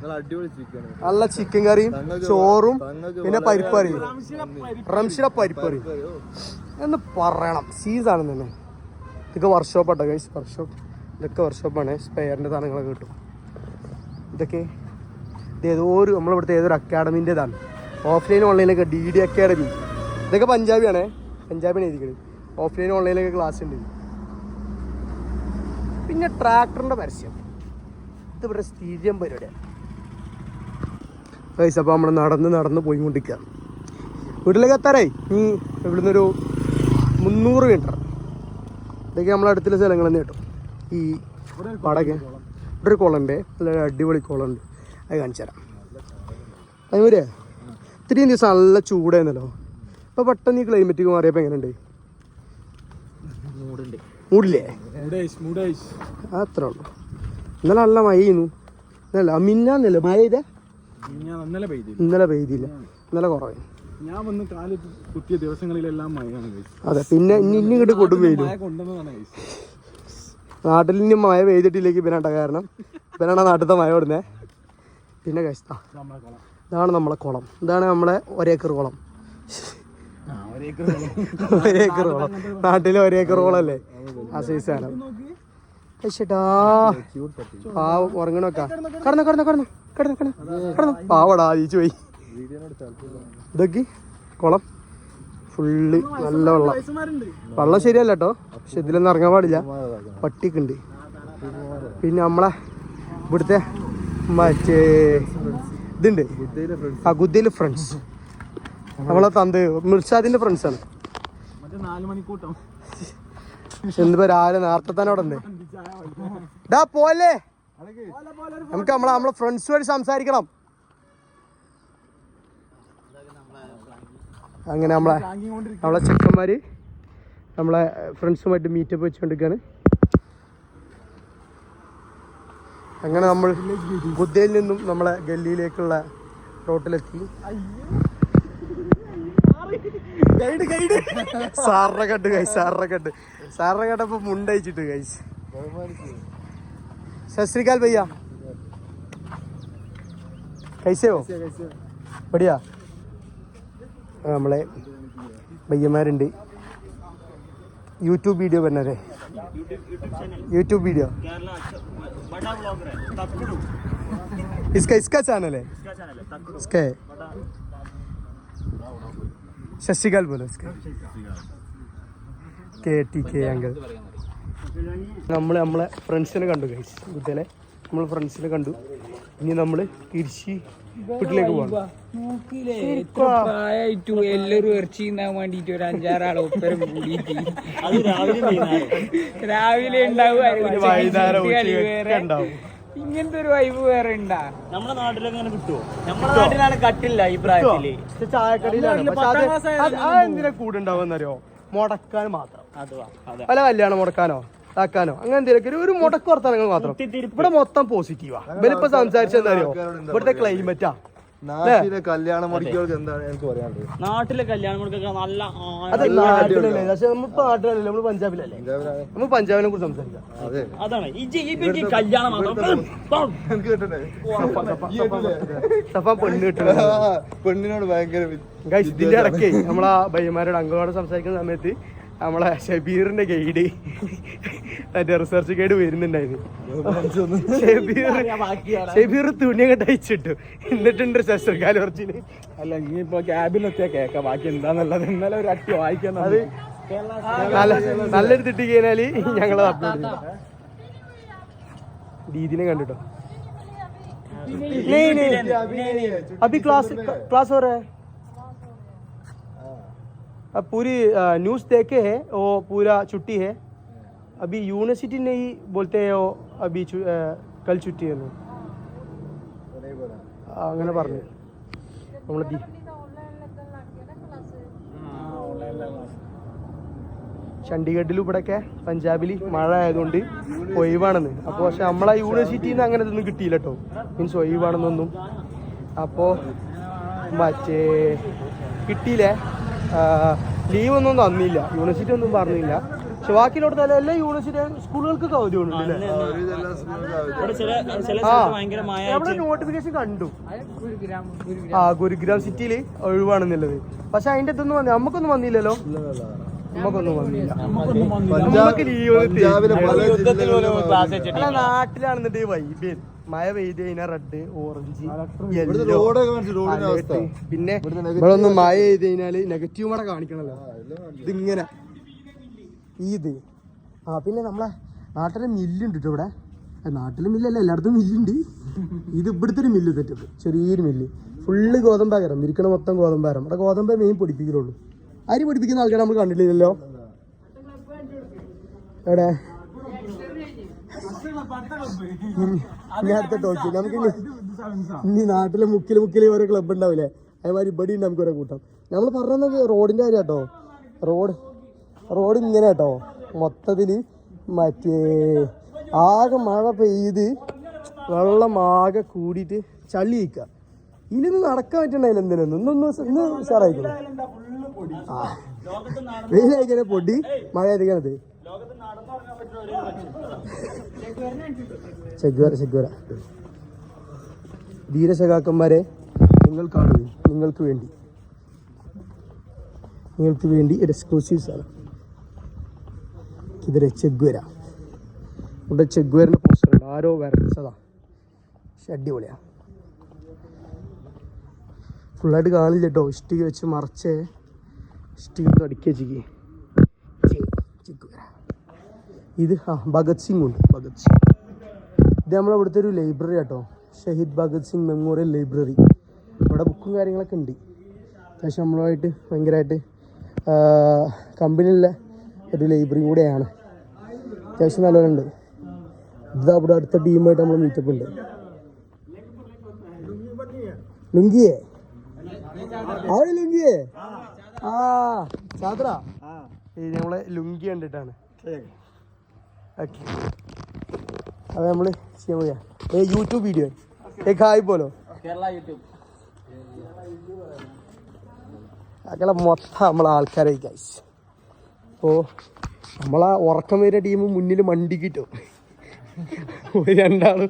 നല്ല ചിക്കൻ കറിയും ചോറും പിന്നെ പരിപ്പറിയും, റംഷിയുടെ പരിപ്പറിയും എന്ന് പറയണം. സീസാണ് തന്നെ. ഇതൊക്കെ വർക്ക്ഷോപ്പാട്ടോ ഗൈസ്, ഇതൊക്കെ വർക്ക്ഷോപ്പാണ്. സ്പെയറിൻ്റെ സാധനങ്ങളൊക്കെ കിട്ടും. ഇതൊക്കെ നമ്മളിവിടുത്തെ ഏതൊരു അക്കാഡമിൻ്റെതാണ്. ഓഫ്ലൈൻ ഓൺലൈനൊക്കെ DD അക്കാഡമി. ഇതൊക്കെ പഞ്ചാബിയാണ്, പഞ്ചാബിയാണ് എഴുതിക്കുന്നത്. ഓഫ്ലൈൻ ഓൺലൈനിലൊക്കെ ക്ലാസ് ഉണ്ട്. പിന്നെ ട്രാക്ടറിൻ്റെ പരസ്യം, ഇത് ഇവിടെ സ്ഥിരം പരിപാടിയാണ് ഗൈസ്. അപ്പോൾ നമ്മൾ നടന്ന് പോയിക്കൊണ്ടിരിക്കുക. വീട്ടിലേക്ക് എത്താറായി. ഈ ഇവിടുന്നൊരു 300 മീറ്റർ. ഇതൊക്കെ നമ്മളടുത്തുള്ള സ്ഥലങ്ങൾ തന്നെ കേട്ടോ. ഈ പാടൊക്കെ ഇവിടെ ഒരു കുളമുണ്ട്, നല്ല അടിപൊളി കുളമുണ്ട്, അത് കാണിച്ചു തരാം. അതുപോലെ ഇത്രയും ദിവസം നല്ല ചൂടായിരുന്നല്ലോ. ഇപ്പോൾ പെട്ടെന്ന് ഈ ക്ലൈമറ്റ് മാറിയപ്പോൾ എങ്ങനെയുണ്ട്? മൂടില്ലേ? അത്രേ ഉള്ളൂ. ഇന്നലെ നല്ല മഴ ചെയ്യുന്നു. മിന്നാന്നല്ലേ മഴ ചെയ്തേ? ഇന്നലെ പെയ്തില്ല, ഇന്നലെ കുറവായി. ഞാൻ വന്ന് കാല് കുത്തിയ ദിവസങ്ങളിലെല്ലാം മഴയാണ്. അതെ, പിന്നെ ഇനി ഇങ്ങോട്ട് കൊടും വെയിലും. നാട്ടിൽ ഇനി മഴ പെയ്തിട്ടില്ലെങ്കിൽ ഇവനാണ്ട കാരണം. ഇവനാണ് നാട്ടിലത്തെ മഴ ഓടുന്നേ. പിന്നെ കഷ്ട ഇതാണ് നമ്മളെ കുളം. ഇതാണ് നമ്മളെ ഒരേക്കർ കുളം. ഒരേക്കർ കുളം, നാട്ടിലെ ഒരേക്കർ കുളമല്ലേ ആ സൈസാണ്. ചേട്ടാ പാവം ഉറങ്ങണോക്കാ. കടന്നു പാവടാ ഈച്ചു പോയി. ഇതൊക്കെ കുളം ഫുള്ള് നല്ല വെള്ളം ശരിയല്ല കേട്ടോ, പക്ഷെ ഇതിലൊന്നും ഇറങ്ങാൻ പാടില്ല, പട്ടിയൊക്കെ ഉണ്ട്. പിന്നെ നമ്മളെ ഇവിടുത്തെ മറ്റേ ഇതുണ്ട്, ഗുദ്ദയിലെ ഫ്രണ്ട്സ്, നമ്മളെ മിർഷാദിന്റെ ഫ്രണ്ട്സാണ്. എന്തിപ്പോ രാവിലെ നേരത്തെ തന്നെ അവിടെ ഉണ്ട്. ഡാ പോലെ നമുക്ക് നമ്മളെ ഫ്രണ്ട്സുമായിട്ട് സംസാരിക്കണം. അങ്ങനെ നമ്മളെ ചെക്കന്മാര് നമ്മളെ ഫ്രണ്ട്സുമായിട്ട് മീറ്റപ്പ് വെച്ചുകൊണ്ടിരിക്കുകയാണ്. അങ്ങനെ നമ്മൾ ഗുദ്ദയിൽ നിന്നും നമ്മളെ ഗല്ലിയിലേക്കുള്ള റോട്ടിലെത്തി. സാറിനെ കണ്ട് സാറിനെ കണ്ടപ്പോ മുണ്ടയച്ചിട്ട് കൈസ്. സസ്രികാൽ ഭയ്യ, കൈസയോ ബടിയാ? നമ്മളെ ഭയ്യന്മാരുണ്ട്. यूट्यूब वीडियो बना रहे यूट्यूब वीडियो इसका चैनल है इसका है सत श्रीकाल बोलो इसका के अंकल നമ്മളെ ഫ്രണ്ട്സിനെ കണ്ടു ഗൈസ് ബുദ്ധനെ നമ്മൾ ഫ്രണ്ട്സിനെ കണ്ടു ഇനി നമ്മൾ തിരിച്ച് വീട്ടിലേക്ക് പോകണം പ്രായമായിട്ടു എല്ലാരും ഇറച്ചി തിന്നാൻ വേണ്ടിട്ട് ഒരു 5-6 ആളെ ഒപ്പരം കൂടിയിട്ട് രാവിലെ ഉണ്ടാവും ഇങ്ങനത്തെ ഒരു വൈബ് വേറെ ഉണ്ടാ നമ്മുടെ നാട്ടിലെങ്ങനെ കിട്ടുമോ? നമ്മുടെ നാട്ടിലാണ് കട്ടില്ല ഈ പ്രായത്തില്. ചായക്കടയിലാണ് എന്തിനാ കൂടെ ഉണ്ടാവുന്നറിയോ മുടക്കാൻ മാത്രം അതെ. പല കല്യാണം മുടക്കാനോ ആക്കാനോ അങ്ങനെ എന്തെങ്കിലും ഒരു മുടക്ക് വർത്താനങ്ങൾ മാത്രം ഇവിടെ മൊത്തം പോസിറ്റീവാ ഇവരിപ്പോ സംസാരിച്ചെന്തറിയോ ഇവിടുത്തെ ക്ലൈമറ്റാ നാട്ടിലെ കല്യാണ മുറികൾക്ക് എന്താണ് എനിക്ക് പറയാനുള്ളത്? നാട്ടിലെ കല്യാണങ്ങൾക്കൊക്കെ നല്ല അതെ നാട്ടിലല്ലേ പക്ഷെ നമ്മളിപ്പോ നാട്ടിലല്ലേ നമ്മള് പഞ്ചാബിലല്ലേ നമുക്ക് പഞ്ചാബിനെ കുറിച്ച് സംസാരിക്കാം അതെ അതാണ് ഈ കല്യാണം മാത്രം എനിക്ക് കേട്ടേ സഫ പെണ്ണ് കിട്ടുന്നത് പെണ്ണിനോട് ഭയങ്കര ഗൈസ് ഇതിന്റെ ഇടയ്ക്ക് നമ്മളാ ബയ്യന്മാരോട് അംഗങ്ങളോട് സംസാരിക്കുന്ന സമയത്ത് നമ്മളെ ഷബീറിന്റെ ഗൈഡ് മറ്റേ റിസർച്ച് ഗൈഡ് വരുന്നുണ്ടായിരുന്നു ഷബീർ തുണിയൊക്കെ തയ്ച്ചിട്ടു എന്നിട്ടുണ്ട് ശസ്ത്രകാല ഒറിജിന് അല്ല ഇനിയിപ്പോ ക്യാബിലെത്തിയാ കേക്കാം ബാക്കി എന്താന്നുള്ളത് ഇന്നലെ ഒരു അട്ടി വായിക്കാൻ അത് നല്ലൊരു തിട്ടി കഴിഞ്ഞാല് ഞങ്ങളത് അപ്ലോഡ് ചെയ്യും ദീദിനെ കണ്ടിട്ടോ अभी क्लास हो रहा है अब पूरी न्यूज़ देखे है वो पूरा छुट्टी है अभी यूनिवर्सिटी नहीं बोलते हैं वो अभी कल छुट्टी है അങ്ങനെ പറഞ്ഞു നമ്മളെത്തി ചണ്ഡീഗഡിലും ഇവിടെയൊക്കെ പഞ്ചാബിൽ മഴ ആയതുകൊണ്ട് ഒഴിവാണെന്ന് അപ്പോൾ പക്ഷെ നമ്മളെ യൂണിവേഴ്സിറ്റിയിൽ നിന്ന് അങ്ങനെ ഇതൊന്നും കിട്ടിയില്ല കേട്ടോ മീൻസ് ഒഴിവാണെന്നൊന്നും അപ്പോൾ മറ്റേ കിട്ടിയില്ലേ ലീവൊന്നും തന്നില്ല യൂണിവേഴ്സിറ്റി ഒന്നും പറഞ്ഞില്ല പക്ഷെ ബാക്കിയിലോട്ട് തന്നെ എല്ലാ യൂണിവേഴ്സിറ്റി സ്കൂളുകൾക്ക് അവധി ഉണ്ടല്ലേ നമ്മുടെ നോട്ടിഫിക്കേഷൻ കണ്ടു ഗുരുഗ്രാം സിറ്റിയിൽ ഒഴിവാണെന്നുള്ളത് പക്ഷെ അതിന്റെ ഇതൊന്നും വന്നില്ല നമുക്കൊന്നും വന്നില്ലല്ലോ നമുക്കൊന്നും വന്നില്ല നമുക്ക് ലീവ് അല്ല നാട്ടിലാണെന്നുണ്ടെങ്കിൽ വൈബ് മഴ പെയ്ത് കഴിഞ്ഞാൽ റെഡ് ഓറഞ്ച് പിന്നെ ഇവിടെ ഒന്ന് മഴ ചെയ്ത് കഴിഞ്ഞാല് നെഗറ്റീവ് കൂടെ കാണിക്കണല്ലോ ഇതിങ്ങനെ ഇത് പിന്നെ നമ്മളെ നാട്ടിലെ മില്ലുണ്ട് കേട്ടോ ഇവിടെ നാട്ടിലെ മില്ലല്ല എല്ലായിടത്തും മില്ലുണ്ട് ഇത് ഇവിടുത്തെ ഒരു മില്ല് തെറ്റത് ചെറിയൊരു മില്ല് ഫുള്ള് ഗോതമ്പാകരം ഇരിക്കണ മൊത്തം ഗോതമ്പാരം ഇവിടെ ഗോതമ്പ് മെയിൻ പൊടിപ്പിക്കലുള്ളൂ അരി പൊടിപ്പിക്കുന്ന ആൾക്കാരെ നമ്മൾ കണ്ടിട്ടില്ലല്ലോ എവിടെ ഇനി അടുത്ത ടോക്കി നമുക്ക് ഇനി നാട്ടിലെ മുക്കില് ഓരോ ക്ലബ് ഉണ്ടാവില്ലേ അതേമാതിരി ഇവിടെ ഉണ്ട് നമുക്ക് ഓരോ കൂട്ടം നമ്മൾ പറഞ്ഞത് റോഡിന്റെ കാര്യം കേട്ടോ റോഡ് ഇങ്ങനെ കേട്ടോ മൊത്തത്തില് മറ്റേ ആകെ മഴ പെയ്ത് വെള്ളം ആകെ കൂടിയിട്ട് ചളി വയ്ക്കുക ഇതിനൊന്നും നടക്കാൻ പറ്റണ്ടായില്ല എന്തിനൊന്നും ഇന്ന് ഉഷാറായിക്കോളൂ വെയിലായിക്കണേ പൊടി മഴ ആയിരിക്കണത് ചെഗ്വര ധീരസഖാക്കന്മാരെ നിങ്ങൾ കാണുകയും നിങ്ങൾക്ക് വേണ്ടി ഒരു എക്സ്ക്ലൂസീവ് സാധനം ഇതൊരു ചെഗ്വര ഇവിടെ ചെഗ്വരൻ്റെ പോസ്റ്റർ ഉണ്ട് ആരോ വരച്ചതാ പക്ഷെ അടിപൊളിയാ ഫുള്ളായിട്ട് കാണില്ല കേട്ടോ ഇഷ്ടിക വെച്ച് മറച്ച് ഇഷ്ടിക അടിക്കുക ചെഗ്വര ഇത് ഭഗത് സിംഗ് ഉണ്ട് ഭഗത് സിംഗ് ഇത് നമ്മുടെ ഇവിടുത്തെ ഒരു ലൈബ്രറി കേട്ടോ ഷഹീദ് ഭഗത് സിംഗ് മെമ്മോറിയൽ ലൈബ്രറി ഇവിടെ ബുക്കും കാര്യങ്ങളൊക്കെ ഉണ്ട് അത്യാവശ്യം നമ്മളുമായിട്ട് ഭയങ്കരമായിട്ട് കമ്പനിയുള്ള ഒരു ലൈബ്രറി കൂടെയാണ് അത്യാവശ്യം നല്ലതുണ്ട് ഇത് അവിടെ അടുത്ത ടീമായിട്ട് നമ്മൾ മീറ്റപ്പ് ഉണ്ട് ലുങ്കിയേ ചാത്ര നമ്മളെ ലുങ്കി കണ്ടിട്ടാണ് ഓക്കെ അത് നമ്മള് ചെയ്യാൻ പോയാ യൂട്യൂബ് വീഡിയോ ഹായ് പോലോ അങ്ങനെ മൊത്തം നമ്മളെ ആൾക്കാരായി ഗൈസ് അപ്പോൾ നമ്മളാ ഉറക്കം വരുന്ന ടീം മുന്നിൽ മണ്ടിക്കിട്ടോ രണ്ടാളും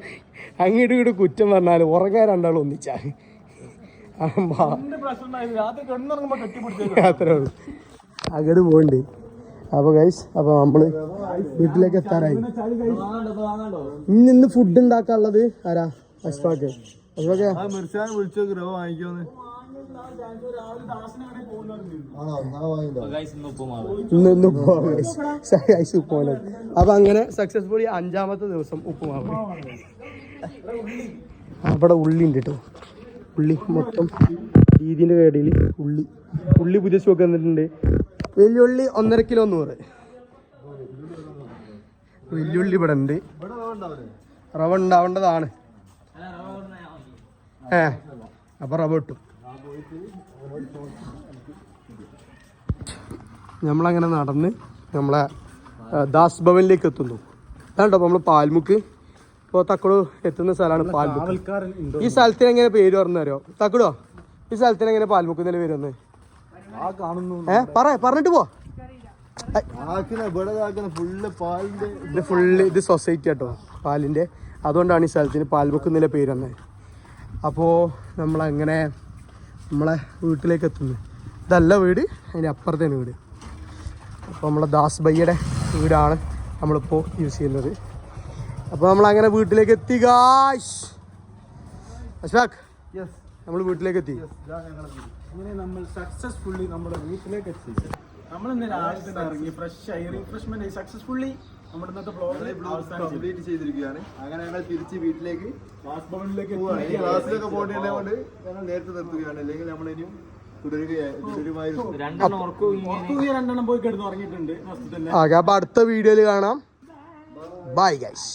അങ്ങോട്ടും ഇങ്ങോട്ടും കുറ്റം പറഞ്ഞാലും ഉറങ്ങാൻ രണ്ടാളും ഒന്നിച്ചാ അത്രേ ഉള്ളൂ അങ്ങോട്ട് പോകണ്ട് അപ്പൊ ഗൈസ് അപ്പൊ നമ്മള് വീട്ടിലേക്ക് എത്താറായി. ഇന്ന് ഫുഡ് ഉണ്ടാക്കാനുള്ളത് ആരാ? അഷ്ഫാക്ക്. അഷ്ഫാക്ക് മിർച്ചാൻ വിളിച്ചു ഗ്രഹ വാങ്ങിക്കോന്ന്. ഇന്ന് ഉപ്പുമാവ്. അപ്പൊ അങ്ങനെ സക്സസ്ഫുള്ളി 5ാമത്തെ ദിവസം ഉപ്പുമാവ്. അവിടെ ഉള്ളി ഉണ്ട് കേട്ടോ. ഉള്ളി മൊത്തം രീതിന്റെ കടയിൽ ഉള്ളി പുതിയ സ്റ്റോക്ക് വന്നിട്ടുണ്ട്. വെല്ലുള്ളി 1.5 കിലോ 100. വെല്ലുള്ളി ഇവിടെ ഉണ്ട്. റവ ഉണ്ടാവേണ്ടതാണ്. അപ്പൊ റവ ഇട്ടു. നമ്മളങ്ങനെ നടന്ന് നമ്മളെ ദാസ് ഭവനിലേക്ക് എത്തുന്നു. അതാണ്ടോ നമ്മൾ പാൽമുക്ക്. ഇപ്പോൾ തക്കടു എത്തുന്ന സ്ഥലമാണ് പാൽമുക്ക്. ഈ സ്ഥലത്തിന് എങ്ങനെ പേര് പറഞ്ഞോ? തക്കടോ ഈ സ്ഥലത്തിന് എങ്ങനെ പാൽമുക്ക് എന്നല്ലേ പേര് വന്ന്? പറഞ്ഞിട്ട് പോ. ഇത് സൊസൈറ്റി കേട്ടോ പാലിന്റെ. അതുകൊണ്ടാണ് ഈ സ്ഥലത്തിന് പാൽമുക്ക് എന്നുള്ള പേര് വന്നത്. അപ്പോൾ നമ്മളങ്ങനെ നമ്മളെ വീട്ടിലേക്ക് എത്തുന്നു. ഇതല്ല വീട്, അതിൻ്റെ അപ്പുറത്തേന് വീട്. അപ്പോൾ നമ്മളെ ദാസ് ഭയ്യയുടെ വീടാണ് നമ്മളിപ്പോൾ യൂസ് ചെയ്യുന്നത്. അപ്പോൾ നമ്മളങ്ങനെ വീട്ടിലേക്ക് എത്തി ഗായ്സ്. അഷ്ഫാഖ് നമ്മൾ വീട്ടിലേക്ക് എത്തി. അങ്ങനെ നമ്മൾ സക്സസ്ഫുള്ളി നമ്മുടെ വീട്ടിലേക്ക് എത്തി. നമ്മൾ ഇന്ന് രാവിലെ തന്നെ ഇറങ്ങി ഫ്രഷ് ആയി റിഫ്രഷ്മെന്റ് സക്സസ്ഫുള്ളി നമ്മുടെ ഇന്നത്തെ കംപ്ലീറ്റ് ചെയ്തിരിക്കുകയാണ്. അങ്ങനെ ഞങ്ങൾ തിരിച്ച് വീട്ടിലേക്ക് ഭവനിലേക്ക് ക്ലാസ്സിലൊക്കെ പോകേണ്ടതുകൊണ്ട് ഞങ്ങൾ നേരത്തെ നിർത്തുകയാണ്. അല്ലെങ്കിൽ നമ്മളിനിയും തുടരുമായിരുന്നു. 2 പോയി കിടന്ന് ഉറങ്ങിയിട്ടുണ്ട്. അപ്പൊ അടുത്ത വീഡിയോയിൽ കാണാം. Bye guys.